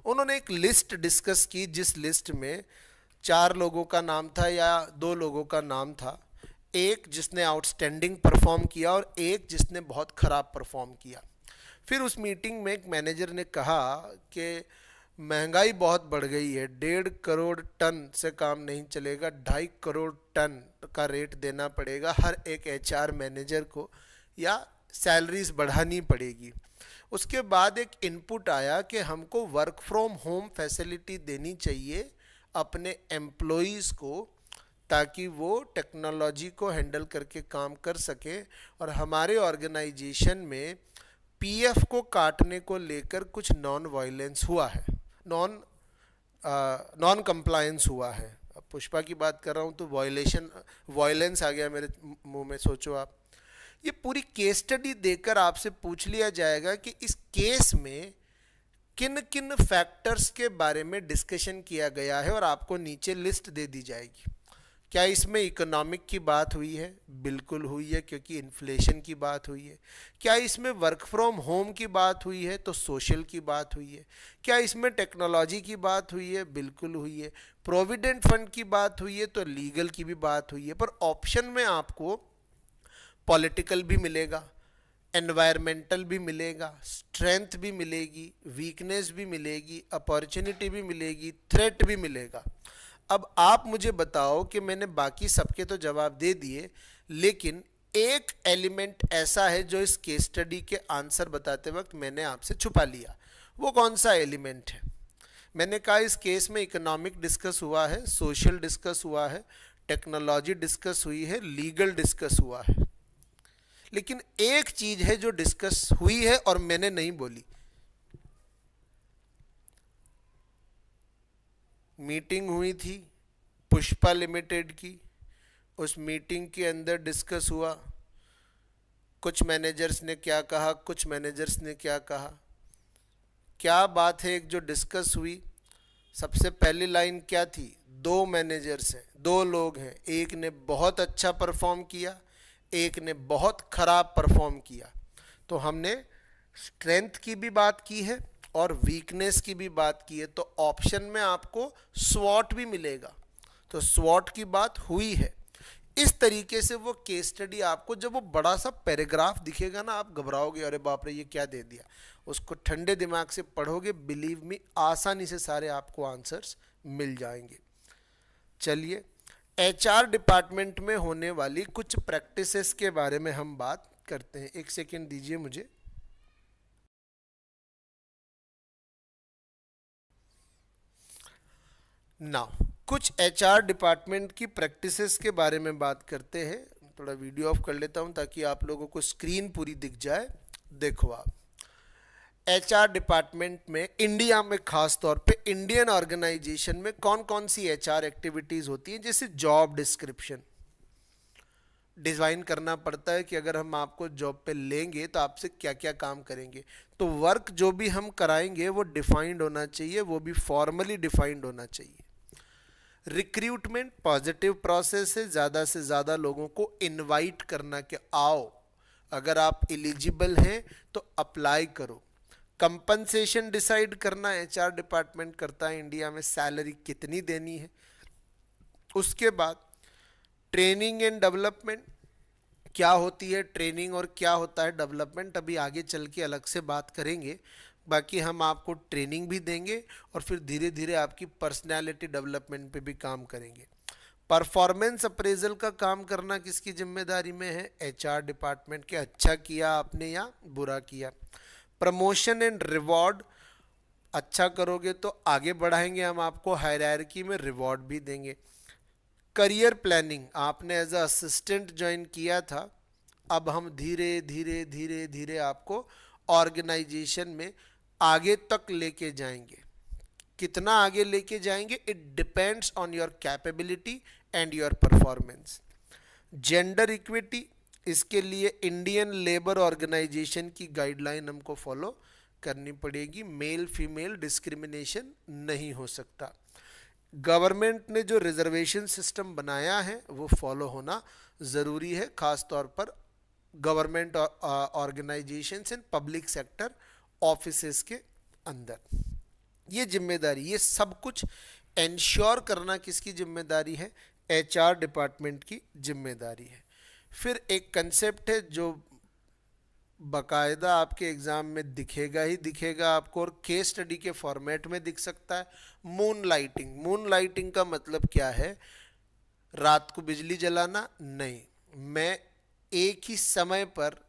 उन्होंने एक लिस्ट डिस्कस की, जिस लिस्ट में 4 लोगों का नाम था या 2 लोगों का नाम था, एक जिसने आउटस्टैंडिंग परफॉर्म किया और एक जिसने बहुत ख़राब परफॉर्म किया। फिर उस मीटिंग में एक मैनेजर ने कहा कि महंगाई बहुत बढ़ गई है, 1.5 करोड़ टन से काम नहीं चलेगा, 2.5 करोड़ टन का रेट देना पड़ेगा हर एक एचआर मैनेजर को, या सैलरीज बढ़ानी पड़ेगी। उसके बाद एक इनपुट आया कि हमको वर्क फ्रॉम होम फैसिलिटी देनी चाहिए अपने एम्प्लॉयज़ को, ताकि वो टेक्नोलॉजी को हैंडल करके काम कर सके। और हमारे ऑर्गेनाइजेशन में पीएफ को काटने को लेकर कुछ नॉन वायलेंस हुआ है, नॉन कंप्लायंस हुआ है। अब पुष्पा की बात कर रहा हूँ तो वायलेंस आ गया मेरे मुंह में, सोचो आप। ये पूरी केस स्टडी देकर आपसे पूछ लिया जाएगा कि इस केस में किन किन फैक्टर्स के बारे में डिस्कशन किया गया है, और आपको नीचे लिस्ट दे दी जाएगी। क्या इसमें इकोनॉमिक की बात हुई है? बिल्कुल हुई है, क्योंकि इन्फ्लेशन की बात हुई है। क्या इसमें वर्क फ्रॉम होम की बात हुई है? तो सोशल की बात हुई है। क्या इसमें टेक्नोलॉजी की बात हुई है? बिल्कुल हुई है। प्रोविडेंट फंड की बात हुई है, तो लीगल की भी बात हुई है। पर ऑप्शन में आपको पॉलिटिकल भी मिलेगा, एनवायरमेंटल भी मिलेगा, स्ट्रेंथ भी मिलेगी, वीकनेस भी मिलेगी, अपॉर्चुनिटी भी मिलेगी, थ्रेट भी मिलेगा। अब आप मुझे बताओ कि मैंने बाकी सबके तो जवाब दे दिए, लेकिन एक एलिमेंट ऐसा है जो इस केस स्टडी के आंसर बताते वक्त मैंने आपसे छुपा लिया। वो कौन सा एलिमेंट है? मैंने कहा इस केस में इकोनॉमिक डिस्कस हुआ है, सोशल डिस्कस हुआ है, टेक्नोलॉजी डिस्कस हुई है, लीगल डिस्कस हुआ है, लेकिन एक चीज है जो डिस्कस हुई है और मैंने नहीं बोली। मीटिंग हुई थी पुष्पा लिमिटेड की, उस मीटिंग के अंदर डिस्कस हुआ, कुछ मैनेजर्स ने क्या कहा, कुछ मैनेजर्स ने क्या कहा। क्या बात है? एक जो डिस्कस हुई, सबसे पहली लाइन क्या थी? दो मैनेजर्स हैं, दो लोग हैं, एक ने बहुत अच्छा परफॉर्म किया, एक ने बहुत खराब परफॉर्म किया। तो हमने स्ट्रेंथ की भी बात की है और वीकनेस की भी बात की है, तो ऑप्शन में आपको स्वॉट भी मिलेगा। तो स्वॉट की बात हुई है। इस तरीके से वो केस स्टडी आपको, जब वो बड़ा सा पैराग्राफ दिखेगा ना, आप घबराओगे, अरे बाप रे ये क्या दे दिया। उसको ठंडे दिमाग से पढ़ोगे, बिलीव मी, आसानी से सारे आपको आंसर्स मिल जाएंगे। चलिए, एचआर डिपार्टमेंट में होने वाली कुछ प्रैक्टिसेस के बारे में हम बात करते हैं। एक सेकेंड दीजिए मुझे। नाउ कुछ एचआर डिपार्टमेंट की प्रैक्टिसेस के बारे में बात करते हैं। थोड़ा वीडियो ऑफ कर लेता हूं ताकि आप लोगों को स्क्रीन पूरी दिख जाए। देखो आप, एचआर डिपार्टमेंट में इंडिया में, खास तौर पे इंडियन ऑर्गेनाइजेशन में कौन कौन सी एचआर एक्टिविटीज होती हैं। जैसे जॉब डिस्क्रिप्शन डिज़ाइन करना पड़ता है कि अगर हम आपको जॉब पे लेंगे तो आपसे क्या क्या काम करेंगे। तो वर्क जो भी हम कराएंगे वो डिफाइंड होना चाहिए, वो भी फॉर्मली डिफाइंड होना चाहिए। रिक्रूटमेंट पॉजिटिव प्रोसेस है, ज़्यादा से ज़्यादा लोगों को इनवाइट करना कि आओ, अगर आप एलिजिबल हैं तो अप्लाई करो। कंपनसेशन डिसाइड करना एचआर डिपार्टमेंट करता है इंडिया में, सैलरी कितनी देनी है। उसके बाद ट्रेनिंग एंड डेवलपमेंट, क्या होती है ट्रेनिंग और क्या होता है डेवलपमेंट, अभी आगे चल के अलग से बात करेंगे। बाकी हम आपको ट्रेनिंग भी देंगे और फिर धीरे धीरे आपकी पर्सनैलिटी डेवलपमेंट पे भी काम करेंगे। परफॉर्मेंस अप्रेजल का काम करना किसकी जिम्मेदारी में है? एचआर डिपार्टमेंट के। अच्छा किया आपने या बुरा किया। प्रमोशन एंड रिवॉर्ड, अच्छा करोगे तो आगे बढ़ाएंगे हम आपको, हायरार्की में रिवॉर्ड भी देंगे। करियर प्लानिंग, आपने एज अ असिस्टेंट ज्वाइन किया था, अब हम धीरे धीरे धीरे धीरे आपको ऑर्गेनाइजेशन में आगे तक लेके जाएंगे। कितना आगे लेके जाएंगे? It depends on your capability and your performance. Gender equity, इसके लिए इंडियन लेबर ऑर्गेनाइजेशन की गाइडलाइन हमको फॉलो करनी पड़ेगी। मेल फीमेल डिस्क्रिमिनेशन नहीं हो सकता। गवर्नमेंट ने जो रिजर्वेशन सिस्टम बनाया है वो फॉलो होना ज़रूरी है, खास तौर पर government organisations and public sector offices के अंदर। ये जिम्मेदारी, ये सब कुछ इंश्योर करना किसकी जिम्मेदारी है? एचआर डिपार्टमेंट की जिम्मेदारी है। फिर एक कंसेप्ट है जो बाकायदा आपके एग्ज़ाम में दिखेगा ही दिखेगा आपको, और केस स्टडी के फॉर्मेट में दिख सकता है, मून लाइटिंग। मून लाइटिंग का मतलब क्या है? रात को बिजली जलाना नहीं, मैं एक ही समय पर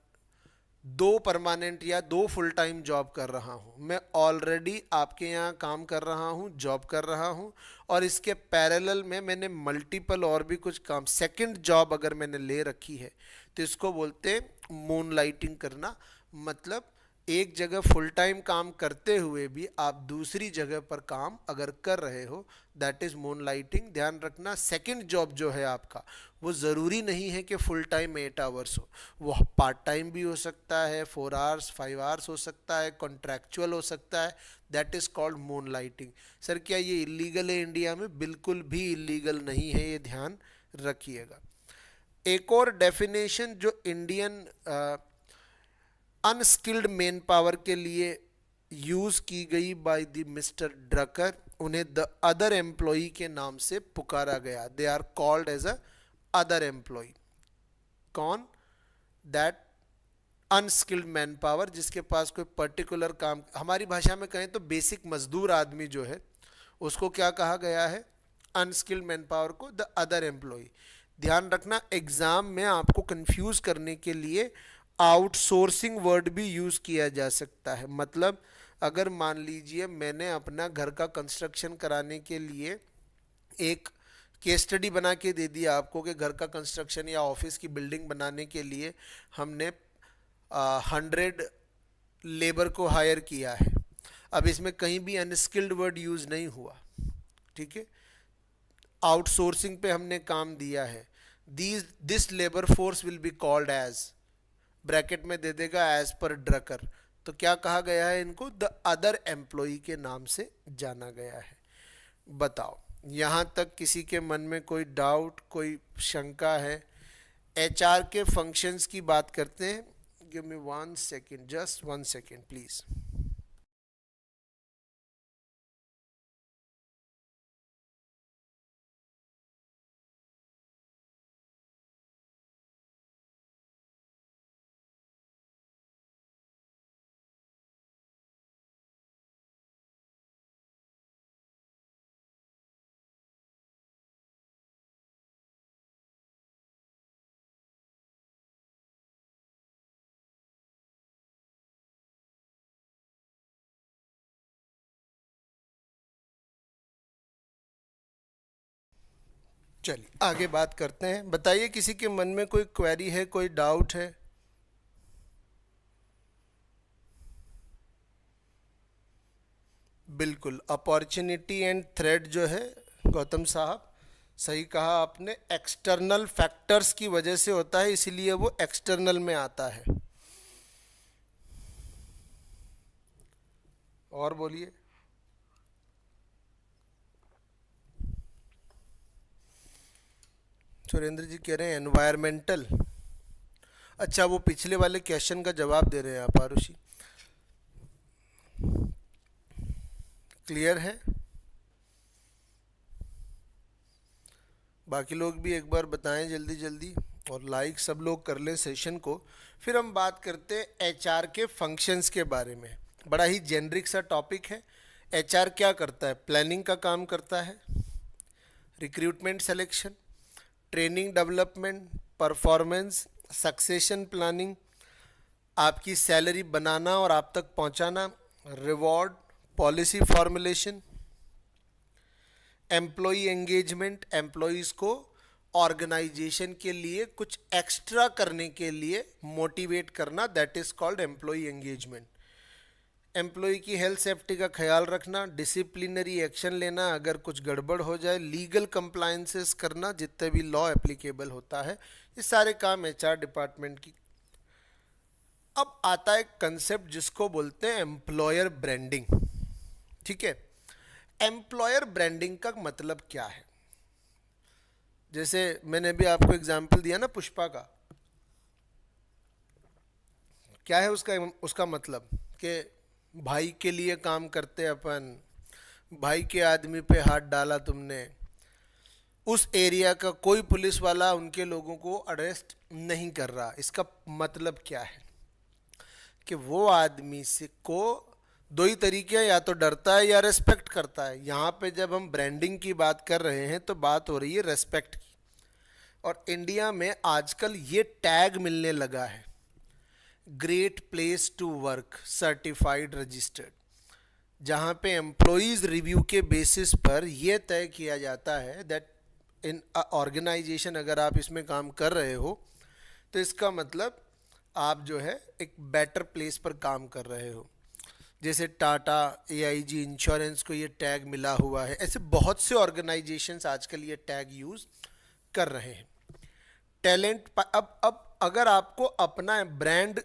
दो परमानेंट या दो फुल टाइम जॉब कर रहा हूँ। मैं ऑलरेडी आपके यहाँ काम कर रहा हूँ, जॉब कर रहा हूँ, और इसके पैरेलल में मैंने मल्टीपल और भी कुछ काम, सेकंड जॉब अगर मैंने ले रखी है, तो इसको बोलते हैं मून लाइटिंग करना। मतलब एक जगह फुल टाइम काम करते हुए भी आप दूसरी जगह पर काम अगर कर रहे हो, दैट इज़ मून लाइटिंग। ध्यान रखना, सेकंड जॉब जो है आपका वो ज़रूरी नहीं है कि फुल टाइम 8 आवर्स हो, वो पार्ट टाइम भी हो सकता है, 4 आवर्स 5 आवर्स हो सकता है, कॉन्ट्रैक्चुअल हो सकता है। That is called moon lighting. Sir क्या ये इलीगल है इंडिया में? बिल्कुल भी इलीगल नहीं है, ये ध्यान रखिएगा। एक और डेफिनेशन जो इंडियन अनस्किल्ड मैन पावर के लिए यूज़ की गई बाय द मिस्टर ड्रकर, उन्हें द अदर एम्प्लॉई के नाम से पुकारा गया। They are called as a other employee. कौन? दैट अनस्किल्ड मैन पावर, जिसके पास कोई पर्टिकुलर काम, हमारी भाषा में कहें तो बेसिक मजदूर आदमी जो है उसको क्या कहा गया है, अनस्किल्ड मैन पावर को द अदर एम्प्लॉय। ध्यान रखना एग्जाम में आपको कंफ्यूज करने के लिए आउटसोर्सिंग वर्ड भी यूज किया जा सकता है। मतलब अगर मान लीजिए मैंने अपना घर का कंस्ट्रक्शन कराने के लिए एक केस स्टडी बना के दे दिया आपको कि घर का कंस्ट्रक्शन या ऑफिस की बिल्डिंग बनाने के लिए हमने 100 लेबर को हायर किया है। अब इसमें कहीं भी अनस्किल्ड वर्ड यूज नहीं हुआ, ठीक है। आउटसोर्सिंग पे हमने काम दिया है। This labour force will be called as, bracket में दे देगा एज पर ड्रकर। तो क्या कहा गया है, इनको द अदर एम्प्लॉय के नाम से जाना गया है। बताओ यहां तक किसी के मन में कोई डाउट, कोई शंका है? एचआर के फंक्शंस की बात करते हैं। Give me 1 second, just 1 second please. चलिए आगे बात करते हैं। बताइए किसी के मन में कोई क्वेरी है, कोई डाउट है? बिल्कुल, अपॉर्चुनिटी एंड थ्रेट जो है गौतम साहब, सही कहा आपने, एक्सटर्नल फैक्टर्स की वजह से होता है, इसीलिए वो एक्सटर्नल में आता है। और बोलिए। सुरेंद्र जी कह रहे हैं एनवायरमेंटल। अच्छा, वो पिछले वाले क्वेश्चन का जवाब दे रहे हैं आप आरुषि। क्लियर है? बाकी लोग भी एक बार बताएं जल्दी जल्दी, और लाइक सब लोग कर लें सेशन को। फिर हम बात करते हैं एचआर के फंक्शंस के बारे में। बड़ा ही जेनरिक सा टॉपिक है। एचआर क्या करता है? प्लानिंग का काम करता है, recruitment selection, training development, performance, succession planning, आपकी सैलरी बनाना और आप तक पहुंचाना, reward, policy formulation, employee engagement, employees को ऑर्गेनाइजेशन के लिए कुछ एक्स्ट्रा करने के लिए मोटिवेट करना, that is called employee engagement. Employee की हेल्थ सेफ्टी का ख्याल रखना, डिसिप्लिनरी एक्शन लेना अगर कुछ गड़बड़ हो जाए, लीगल कंप्लायंसेस करना जितने भी लॉ एप्लीकेबल होता है, ये सारे काम एचआर डिपार्टमेंट की। अब आता है कंसेप्ट जिसको बोलते हैं एम्प्लॉयर ब्रांडिंग, ठीक है। एम्प्लॉयर ब्रांडिंग का मतलब क्या है? जैसे मैंने भी आपको एग्जाम्पल दिया ना पुष्पा का, क्या है उसका उसका मतलब कि भाई के लिए काम करते अपन, भाई के आदमी पे हाथ डाला तुमने, उस एरिया का कोई पुलिस वाला उनके लोगों को अरेस्ट नहीं कर रहा। इसका मतलब क्या है कि वो आदमी से को दो ही तरीके हैं, या तो डरता है या रेस्पेक्ट करता है। यहाँ पे जब हम ब्रांडिंग की बात कर रहे हैं तो बात हो रही है रेस्पेक्ट की। और इंडिया में आजकल ये टैग मिलने लगा है, great place to work certified registered, जहाँ पे एम्प्लॉयज़ रिव्यू के बेसिस पर यह तय किया जाता है दैट इन ऑर्गेनाइजेशन अगर आप इसमें काम कर रहे हो तो इसका मतलब आप जो है एक बेटर प्लेस पर काम कर रहे हो। जैसे टाटा, एआईजी इंश्योरेंस को ये टैग मिला हुआ है, ऐसे बहुत से ऑर्गेनाइजेशंस आजकल ये टैग यूज़ कर रहे हैं। टैलेंट, अब अगर आपको अपना ब्रांड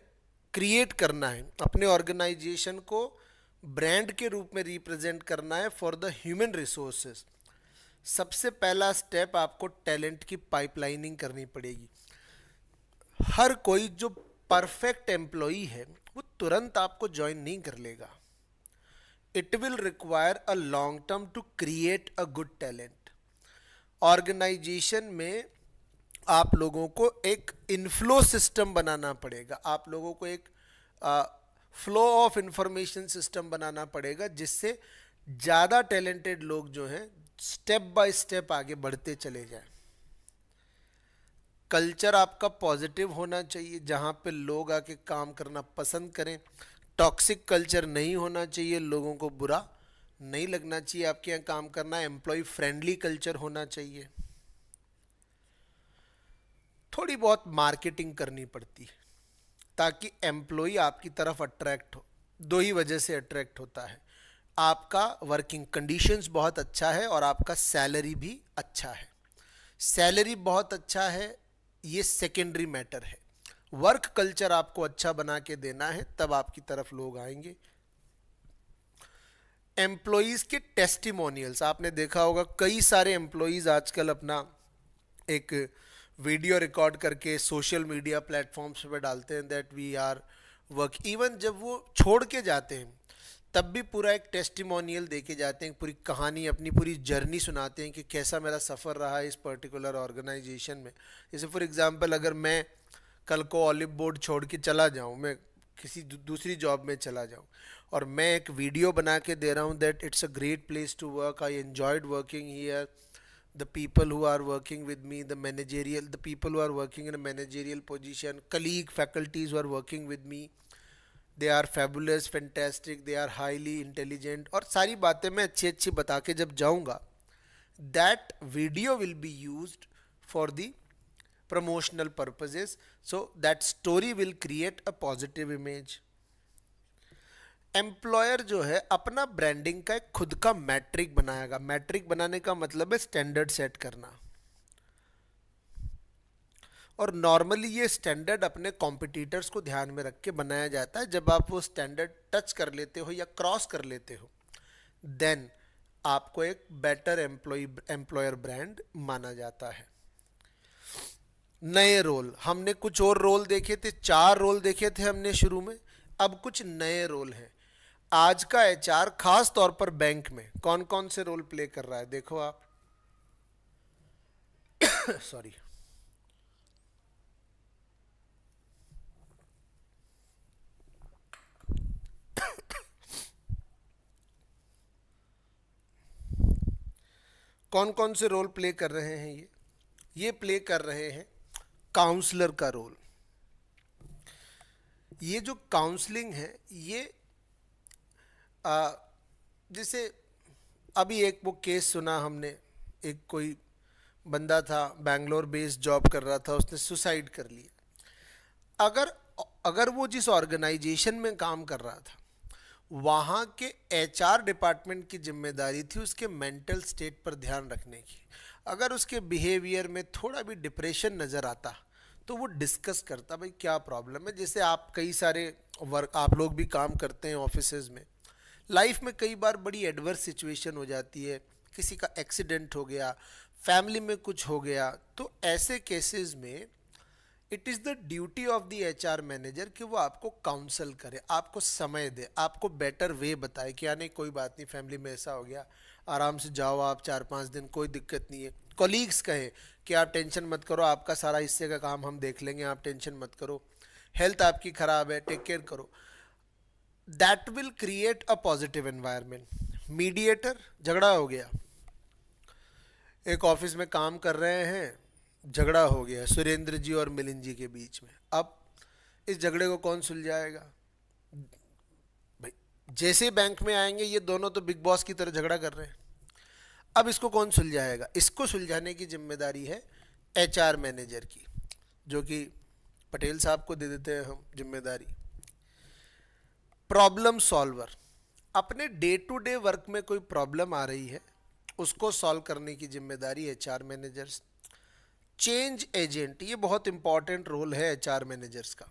क्रिएट करना है, अपने ऑर्गेनाइजेशन को ब्रांड के रूप में रिप्रेजेंट करना है फॉर द ह्यूमन रिसोर्सेज, सबसे पहला स्टेप आपको टैलेंट की पाइपलाइनिंग करनी पड़ेगी। हर कोई जो परफेक्ट एम्प्लॉई है वो तुरंत आपको ज्वाइन नहीं कर लेगा। It will require a long term to create a good talent. Organisation में आप लोगों को एक इनफ्लो सिस्टम बनाना पड़ेगा, आप लोगों को एक फ्लो ऑफ इंफॉर्मेशन सिस्टम बनाना पड़ेगा, जिससे ज़्यादा टैलेंटेड लोग जो हैं स्टेप बाय स्टेप आगे बढ़ते चले जाएं। कल्चर आपका पॉजिटिव होना चाहिए, जहाँ पे लोग आके काम करना पसंद करें। टॉक्सिक कल्चर नहीं होना चाहिए, लोगों को बुरा नहीं लगना चाहिए आपके यहाँ काम करना। एम्प्लॉय फ्रेंडली कल्चर होना चाहिए। थोड़ी बहुत मार्केटिंग करनी पड़ती है ताकि एम्प्लॉय आपकी तरफ अट्रैक्ट हो। दो ही वजह से अट्रैक्ट होता है, आपका वर्किंग कंडीशंस बहुत अच्छा है और आपका सैलरी भी अच्छा है। सैलरी बहुत अच्छा है ये सेकेंडरी मैटर है, वर्क कल्चर आपको अच्छा बना के देना है, तब आपकी तरफ लोग आएंगे। एम्प्लॉयज के टेस्टिमोनियल्स आपने देखा होगा, कई सारे एम्प्लॉयज आजकल अपना एक वीडियो रिकॉर्ड करके सोशल मीडिया प्लेटफॉर्म्स पे डालते हैं that we are work. Even जब वो छोड़ के जाते हैं तब भी पूरा एक टेस्टिमोनियल देके जाते हैं, पूरी कहानी अपनी पूरी जर्नी सुनाते हैं कि कैसा मेरा सफ़र रहा इस पर्टिकुलर ऑर्गेनाइजेशन में। जैसे फॉर एग्जांपल अगर मैं कल को ऑलिव बोर्ड छोड़ के चला जाऊं, मैं किसी दूसरी जॉब में चला जाऊं और मैं एक वीडियो बना के दे रहा हूं that it's a great place to work, I enjoyed working here, the people who are working with me, the people who are working in a managerial position, colleague faculties who are working with me, they are fabulous, fantastic, they are highly intelligent, और सारी बातें मैं अच्छी अच्छी बता के जब जाऊंगा, that video will be used for the promotional purposes, so that story will create a positive image. Employer जो है अपना ब्रांडिंग का एक खुद का मैट्रिक बनाएगा। मैट्रिक बनाने का मतलब है स्टैंडर्ड सेट करना, और नॉर्मली ये स्टैंडर्ड अपने कॉम्पिटिटर्स को ध्यान में रख के बनाया जाता है। जब आप वो स्टैंडर्ड टच कर लेते हो या क्रॉस कर लेते हो, देन आपको एक बेटर एम्प्लॉयर ब्रांड माना जाता है। नए रोल, हमने कुछ और रोल देखे थे, 4 रोल देखे थे हमने शुरू में, अब कुछ नए रोल हैं। आज का एचआर खास तौर पर बैंक में कौन कौन से रोल प्ले कर रहा है देखो आप। सॉरी, कौन कौन से रोल प्ले कर रहे हैं ये प्ले कर रहे हैं काउंसलर का रोल। ये जो काउंसलिंग है ये जैसे अभी एक वो केस सुना हमने, एक कोई बंदा था बैंगलोर बेस्ड जॉब कर रहा था, उसने सुसाइड कर लिया। अगर वो जिस ऑर्गेनाइजेशन में काम कर रहा था वहाँ के एचआर डिपार्टमेंट की जिम्मेदारी थी उसके मेंटल स्टेट पर ध्यान रखने की। अगर उसके बिहेवियर में थोड़ा भी डिप्रेशन नज़र आता तो वो डिस्कस करता भाई क्या प्रॉब्लम है। जैसे आप कई सारे वर्क आप लोग भी काम करते हैं ऑफिसेज में, लाइफ में कई बार बड़ी एडवर्स सिचुएशन हो जाती है, किसी का एक्सीडेंट हो गया, फैमिली में कुछ हो गया, तो ऐसे केसेस में it is the duty of the HR manager कि वो आपको काउंसल करे, आपको समय दे, आपको बेटर वे बताए कि नहीं कोई बात नहीं, फैमिली में ऐसा हो गया, आराम से जाओ आप 4-5 दिन, कोई दिक्कत नहीं है। कॉलीग्स कहे कि आप टेंशन मत करो, आपका सारा हिस्से का काम हम देख लेंगे, आप टेंशन मत करो, हेल्थ आपकी ख़राब है, टेक केयर करो। That will create a positive environment. Mediator, झगड़ा हो गया, एक ऑफिस में काम कर रहे हैं, झगड़ा हो गया सुरेंद्र जी और मिलिंद जी के बीच में। अब इस झगड़े को कौन सुलझाएगा भाई? जैसे बैंक में आएंगे ये दोनों तो बिग बॉस की तरह झगड़ा कर रहे हैं, अब इसको कौन सुलझाएगा? इसको सुलझाने की जिम्मेदारी है एचआर मैनेजर की, जो कि पटेल साहब को दे देते हैं हम जिम्मेदारी। प्रॉब्लम सॉल्वर, अपने डे टू डे वर्क में कोई प्रॉब्लम आ रही है उसको सॉल्व करने की जिम्मेदारी एचआर मैनेजर्स। चेंज एजेंट, ये बहुत इंपॉर्टेंट रोल है एचआर मैनेजर्स का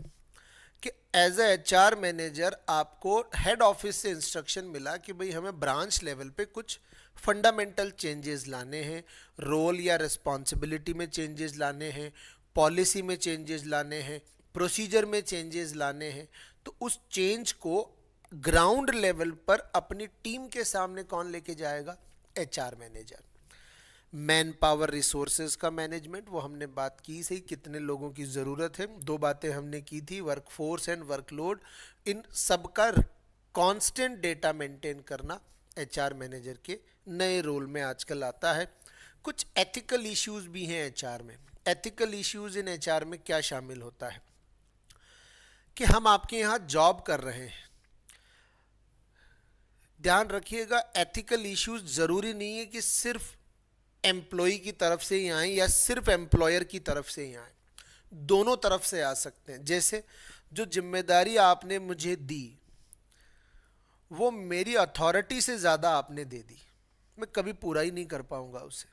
कि एज ए एचआर मैनेजर आपको हेड ऑफिस से इंस्ट्रक्शन मिला कि भाई हमें ब्रांच लेवल पे कुछ फंडामेंटल चेंजेस लाने हैं, रोल या रिस्पॉन्सिबिलिटी में चेंजेस लाने हैं, पॉलिसी में चेंजेस लाने हैं, प्रोसीजर में चेंजेस लाने हैं। तो उस चेंज को ग्राउंड लेवल पर अपनी टीम के सामने कौन लेके जाएगा? HR manager. Man power resources का मैनेजमेंट, वो हमने बात की सही, कितने लोगों की ज़रूरत है, दो बातें हमने की थी, वर्कफोर्स एंड वर्कलोड, इन सब का कांस्टेंट डेटा मेंटेन करना एचआर मैनेजर के नए रोल में आजकल आता है। कुछ एथिकल इश्यूज भी हैं एचआर में। एथिकल इश्यूज इन एचआर में क्या शामिल होता है कि हम आपके यहाँ जॉब कर रहे हैं, ध्यान रखिएगा एथिकल इश्यूज ज़रूरी नहीं है कि सिर्फ एम्प्लॉय की तरफ से ही आए या सिर्फ एम्प्लॉयर की तरफ से ही आए, दोनों तरफ से आ सकते हैं। जैसे जो जिम्मेदारी आपने मुझे दी वो मेरी अथॉरिटी से ज़्यादा आपने दे दी, मैं कभी पूरा ही नहीं कर पाऊंगा उसे,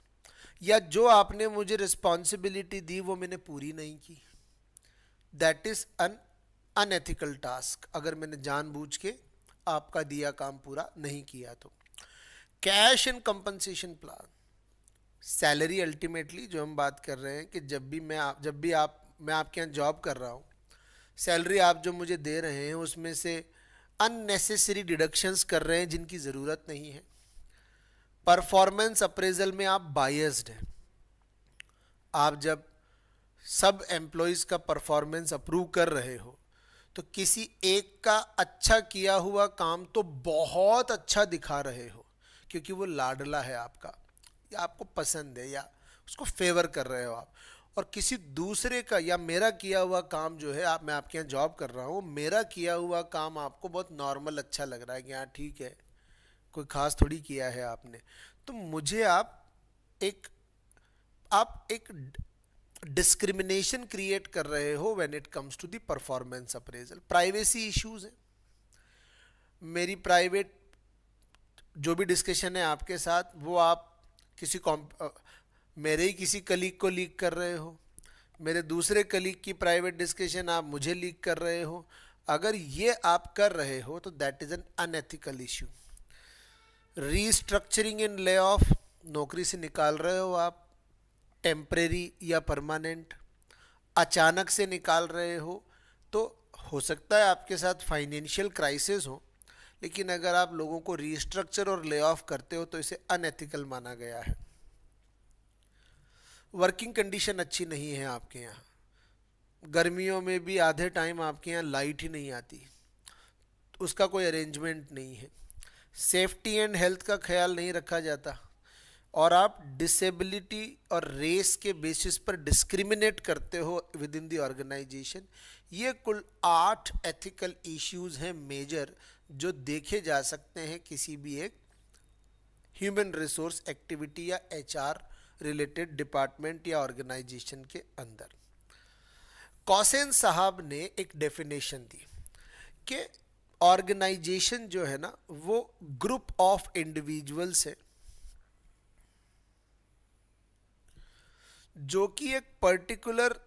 या जो आपने मुझे रिस्पॉन्सिबिलिटी दी वो मैंने पूरी नहीं की, that is un unethical task, अगर मैंने जानबूझ के आपका दिया काम पूरा नहीं किया तो। Cash and compensation plan, salary ultimately जो हम बात कर रहे हैं कि जब भी मैं आपके यहाँ जॉब कर रहा हूँ, सैलरी आप जो मुझे दे रहे हैं उसमें से अननेसेसरी डिडक्शंस कर रहे हैं जिनकी ज़रूरत नहीं है। परफॉर्मेंस अप्रेजल में आप बायस्ड हैं, आप जब सब एम्प्लॉयज़ का परफॉर्मेंस अप्रूव कर रहे हो तो किसी एक का अच्छा किया हुआ काम तो बहुत अच्छा दिखा रहे हो क्योंकि वो लाडला है आपका या आपको पसंद है या उसको फेवर कर रहे हो आप, और किसी दूसरे का या मेरा किया हुआ काम जो है, मैं आपके यहाँ जॉब कर रहा हूँ, मेरा किया हुआ काम आपको बहुत नॉर्मल अच्छा लग रहा है कि हाँ ठीक है, कोई खास थोड़ी किया है आपने, तो मुझे आप एक डिस्क्रिमिनेशन क्रिएट कर रहे हो when it comes to the performance appraisal. Privacy issues हैं, मेरी प्राइवेट जो भी डिस्कशन है आपके साथ वो आप मेरे ही किसी कलीग को लीक कर रहे हो, मेरे दूसरे कलीग की प्राइवेट डिस्कशन आप मुझे लीक कर रहे हो, अगर ये आप कर रहे हो तो that is an unethical issue. Restructuring in lay off, नौकरी से निकाल रहे हो आप, टेम्परेरी या परमानेंट, अचानक से निकाल रहे हो, तो हो सकता है आपके साथ फाइनेंशियल क्राइसिस हो, लेकिन अगर आप लोगों को रीस्ट्रक्चर और ले ऑफ करते हो तो इसे अनएथिकल माना गया है। वर्किंग कंडीशन अच्छी नहीं है आपके यहाँ, गर्मियों में भी आधे टाइम आपके यहाँ लाइट ही नहीं आती, उसका कोई अरेंजमेंट नहीं है, सेफ्टी एंड हेल्थ का ख्याल नहीं रखा जाता, और आप डिसेबिलिटी और रेस के बेसिस पर डिस्क्रिमिनेट करते हो विद इन द ऑर्गेनाइजेशन। ये कुल 8 एथिकल इश्यूज हैं मेजर जो देखे जा सकते हैं किसी भी एक ह्यूमन रिसोर्स एक्टिविटी या एचआर रिलेटेड डिपार्टमेंट या ऑर्गेनाइजेशन के अंदर। कौसेन साहब ने एक डेफिनेशन दी कि ऑर्गेनाइजेशन जो है ना वो ग्रुप ऑफ इंडिविजुअल्स है जो कि एक पर्टिकुलर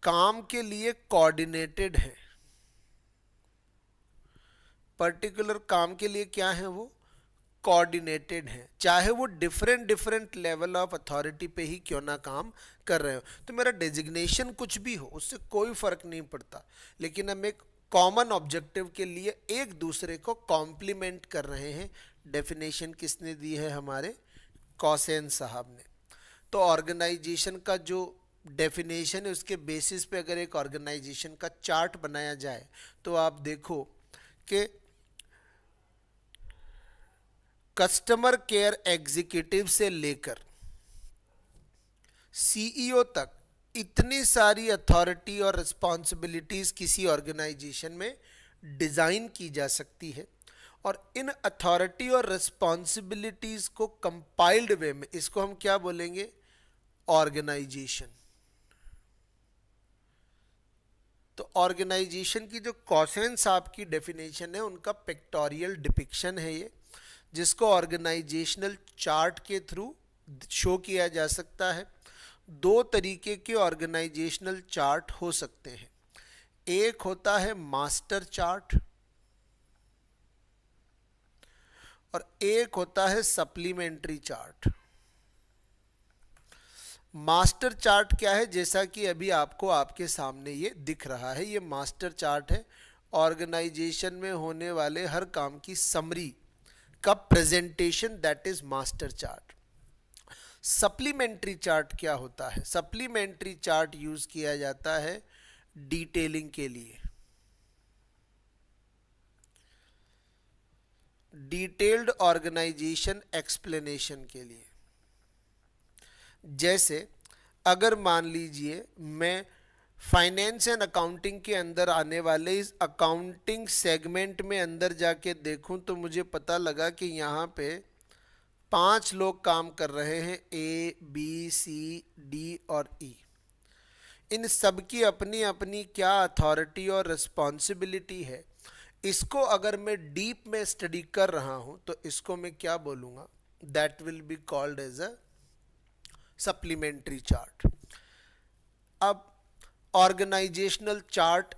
काम के लिए कोऑर्डिनेटेड है। पर्टिकुलर काम के लिए क्या है, वो कोऑर्डिनेटेड है, चाहे वो डिफरेंट लेवल ऑफ अथॉरिटी पे ही क्यों ना काम कर रहे हो। तो मेरा डेजिग्नेशन कुछ भी हो उससे कोई फर्क नहीं पड़ता, लेकिन हम एक कॉमन ऑब्जेक्टिव के लिए एक दूसरे को कॉम्प्लीमेंट कर रहे हैं। डेफिनेशन किसने दी है, हमारे कौसेन साहब ने। तो ऑर्गेनाइजेशन का जो डेफिनेशन है उसके बेसिस पे अगर एक ऑर्गेनाइजेशन का चार्ट बनाया जाए तो आप देखो कि कस्टमर केयर एग्जीक्यूटिव से लेकर सीईओ तक इतनी सारी अथॉरिटी और रिस्पॉन्सिबिलिटीज किसी ऑर्गेनाइजेशन में डिज़ाइन की जा सकती है, और इन अथॉरिटी और रिस्पॉन्सिबिलिटीज को कंपाइल्ड वे में, इसको हम क्या बोलेंगे, ऑर्गेनाइजेशन। तो ऑर्गेनाइजेशन की जो कौसेन साहब की डेफिनेशन है उनका पिक्टोरियल डिपिक्शन है ये, जिसको ऑर्गेनाइजेशनल चार्ट के थ्रू शो किया जा सकता है। दो तरीके के ऑर्गेनाइजेशनल चार्ट हो सकते हैं, एक होता है मास्टर चार्ट और एक होता है सप्लीमेंट्री चार्ट। मास्टर चार्ट क्या है, जैसा कि अभी आपको आपके सामने ये दिख रहा है, ये मास्टर चार्ट है, ऑर्गेनाइजेशन में होने वाले हर काम की समरी का presentation, that is master chart. Supplementary chart क्या होता है? सप्लीमेंट्री चार्ट यूज किया जाता है डिटेलिंग के लिए, डिटेल्ड ऑर्गेनाइजेशन एक्सप्लेनेशन के लिए। जैसे अगर मान लीजिए मैं फाइनेंस एंड अकाउंटिंग के अंदर आने वाले इस अकाउंटिंग सेगमेंट में अंदर जाके देखूं तो मुझे पता लगा कि यहाँ पे 5 लोग काम कर रहे हैं, ए बी सी डी और ई। इन सब की अपनी अपनी क्या अथॉरिटी और रिस्पॉन्सिबिलिटी है। इसको अगर मैं डीप में स्टडी कर रहा हूं तो इसको मैं क्या बोलूँगा? That will be called as a supplementary chart. अब ऑर्गेनाइजेशनल चार्ट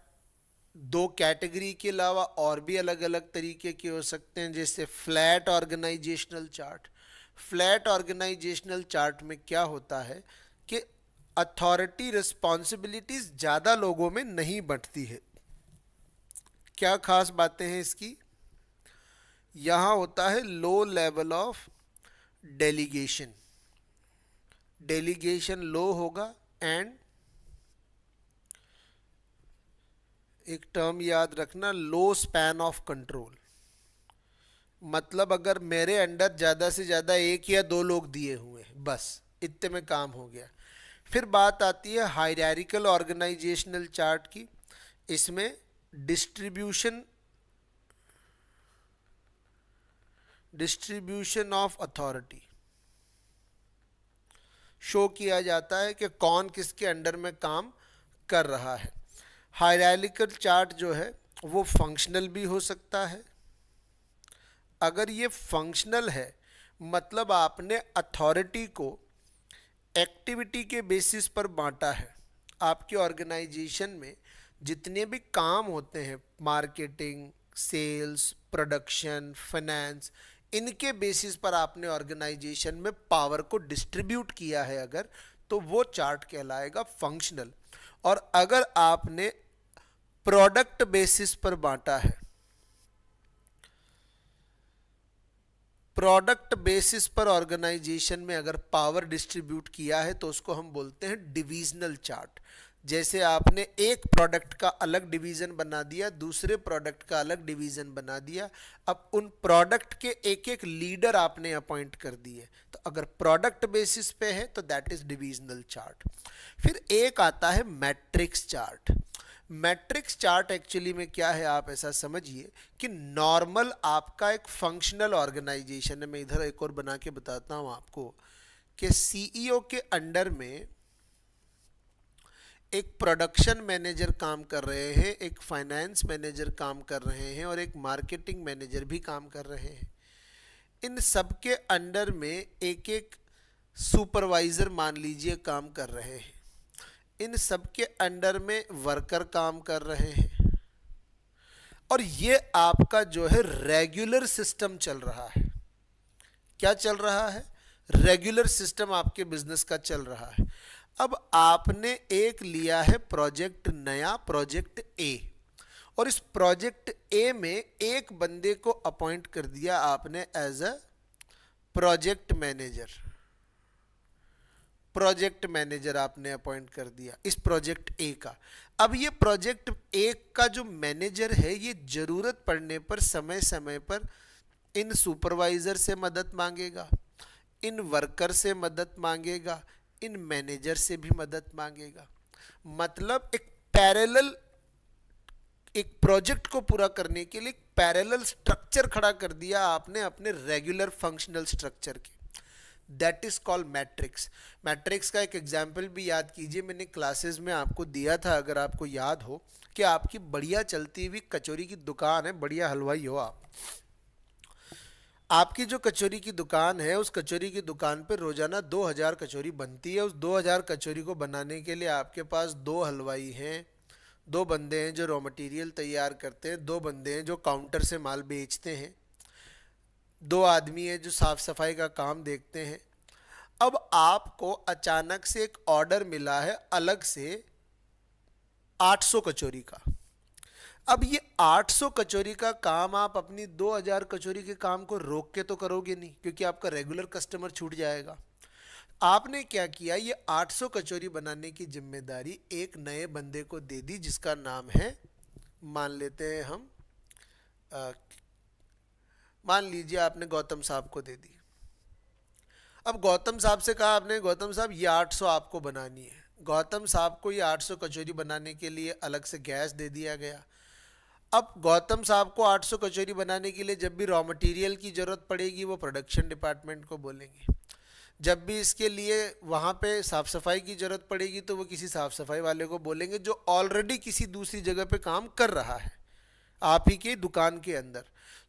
2 कैटेगरी के अलावा और भी अलग अलग तरीके के हो सकते हैं, जैसे flat organisational chart. Flat organisational chart में क्या होता है कि अथॉरिटी रिस्पॉन्सिबिलिटीज ज़्यादा लोगों में नहीं बंटती है। क्या खास बातें हैं इसकी? यहाँ होता है low level of delegation, delegation low होगा, एंड एक टर्म याद रखना, लो स्पैन ऑफ कंट्रोल। मतलब अगर मेरे अंडर ज़्यादा से ज़्यादा 1 या 2 लोग दिए हुए हैं, बस इतने में काम हो गया। फिर बात आती है हायरार्किकल ऑर्गेनाइजेशनल चार्ट की। इसमें डिस्ट्रीब्यूशन ऑफ अथॉरिटी शो किया जाता है कि कौन किसके अंडर में काम कर रहा है। हायरार्किकल चार्ट जो है वो फंक्शनल भी हो सकता है। अगर ये फंक्शनल है मतलब आपने अथॉरिटी को एक्टिविटी के बेसिस पर बांटा है। आपके ऑर्गेनाइजेशन में जितने भी काम होते हैं, मार्केटिंग, सेल्स, प्रोडक्शन, फाइनेंस, इनके बेसिस पर आपने ऑर्गेनाइजेशन में पावर को डिस्ट्रीब्यूट किया है अगर, तो वो चार्ट कहलाएगा फंक्शनल। और अगर आपने प्रोडक्ट बेसिस पर बांटा है, प्रोडक्ट बेसिस पर ऑर्गेनाइजेशन में अगर पावर डिस्ट्रीब्यूट किया है तो उसको हम बोलते हैं डिविजनल चार्ट। जैसे आपने एक प्रोडक्ट का अलग डिवीजन बना दिया, दूसरे प्रोडक्ट का अलग डिवीजन बना दिया, अब उन प्रोडक्ट के एक एक लीडर आपने अपॉइंट कर दिए, तो अगर प्रोडक्ट बेसिस पे है तो दैट इज डिविजनल चार्ट। फिर एक आता है matrix chart. Matrix chart actually में क्या है, आप ऐसा समझिए कि नॉर्मल आपका एक फंक्शनल ऑर्गेनाइजेशन है। मैं इधर एक और बना के बताता हूं आपको कि सीईओ के अंडर में एक प्रोडक्शन मैनेजर काम कर रहे हैं, एक फाइनेंस मैनेजर काम कर रहे हैं और एक मार्केटिंग मैनेजर भी काम कर रहे हैं। इन सब के अंडर में एक एक सुपरवाइजर मान लीजिए काम कर रहे हैं। इन सब के अंडर में वर्कर काम कर रहे हैं और ये आपका जो है रेगुलर सिस्टम चल रहा है। क्या चल रहा है? रेगुलर सिस्टम आपके बिजनेस का चल रहा है। अब आपने एक लिया है प्रोजेक्ट, नया प्रोजेक्ट ए, और इस प्रोजेक्ट ए में एक बंदे को अपॉइंट कर दिया आपने as a project manager. Project manager आपने अपॉइंट कर दिया इस प्रोजेक्ट ए का। अब ये प्रोजेक्ट ए का जो मैनेजर है ये जरूरत पड़ने पर समय समय पर इन सुपरवाइजर से मदद मांगेगा, इन वर्कर से मदद मांगेगा, इन मैनेजर से भी मदद मांगेगा। मतलब एक प्रोजेक्ट को पूरा करने के लिए एक पैरेलल स्ट्रक्चर खड़ा कर दिया आपने अपने रेगुलर फंक्शनल स्ट्रक्चर के। That is called matrix. Matrix का एक एग्जाम्पल भी याद कीजिए, मैंने क्लासेस में आपको दिया था, अगर आपको याद हो, कि आपकी बढ़िया चलती हुई कचौरी की दुकान है, बढ़िया हलवाई हो आप। आपकी जो कचौरी की दुकान है, उस कचौरी की दुकान पर रोजाना 2000 कचौरी बनती है। उस 2000 कचौरी को बनाने के लिए आपके पास 2 हलवाई हैं, 2 बंदे हैं जो रॉ मटेरियल तैयार करते हैं, 2 बंदे हैं जो काउंटर से माल बेचते हैं, 2 आदमी हैं जो साफ सफाई का काम देखते हैं। अब आपको अचानक से एक ऑर्डर मिला है अलग से 800 कचौरी का। अब ये 800 कचौरी का काम आप अपनी 2000 कचौरी के काम को रोक के तो करोगे नहीं, क्योंकि आपका रेगुलर कस्टमर छूट जाएगा। आपने क्या किया, ये 800 कचौरी बनाने की जिम्मेदारी एक नए बंदे को दे दी जिसका नाम है, मान लेते हैं हम, अ, मान लीजिए आपने गौतम साहब को दे दी। अब गौतम साहब से कहा आपने, गौतम साहब ये 800 आपको बनानी है। गौतम साहब को ये 800 कचौरी बनाने के लिए अलग से गैस दे दिया गया। अब गौतम साहब को 800 कचौरी बनाने के लिए जब भी रॉ मटेरियल की ज़रूरत पड़ेगी वो प्रोडक्शन डिपार्टमेंट को बोलेंगे। जब भी इसके लिए वहाँ पे साफ़ सफाई की ज़रूरत पड़ेगी तो वो किसी साफ़ सफाई वाले को बोलेंगे जो ऑलरेडी किसी दूसरी जगह पे काम कर रहा है आप ही के दुकान के अंदर।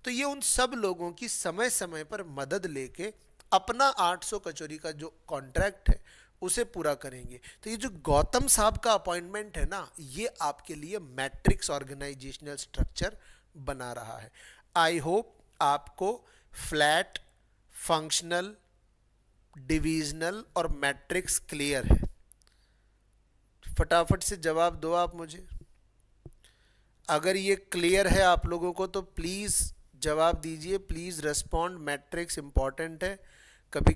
तो ये उन सब लोगों की समय समय पर मदद लेके अपना 800 कचौरी का जो कॉन्ट्रैक्ट है उसे पूरा करेंगे। तो ये जो गौतम साहब का अपॉइंटमेंट है ना, ये आपके लिए मैट्रिक्स ऑर्गेनाइजेशनल स्ट्रक्चर बना रहा है। आई होप आपको फ्लैट, फंक्शनल, डिविजनल और मैट्रिक्स क्लियर है। फटाफट से जवाब दो आप मुझे। अगर ये क्लियर है आप लोगों को तो प्लीज़ जवाब दीजिए, प्लीज़ रेस्पॉन्ड। मैट्रिक्स इंपॉर्टेंट है। कभी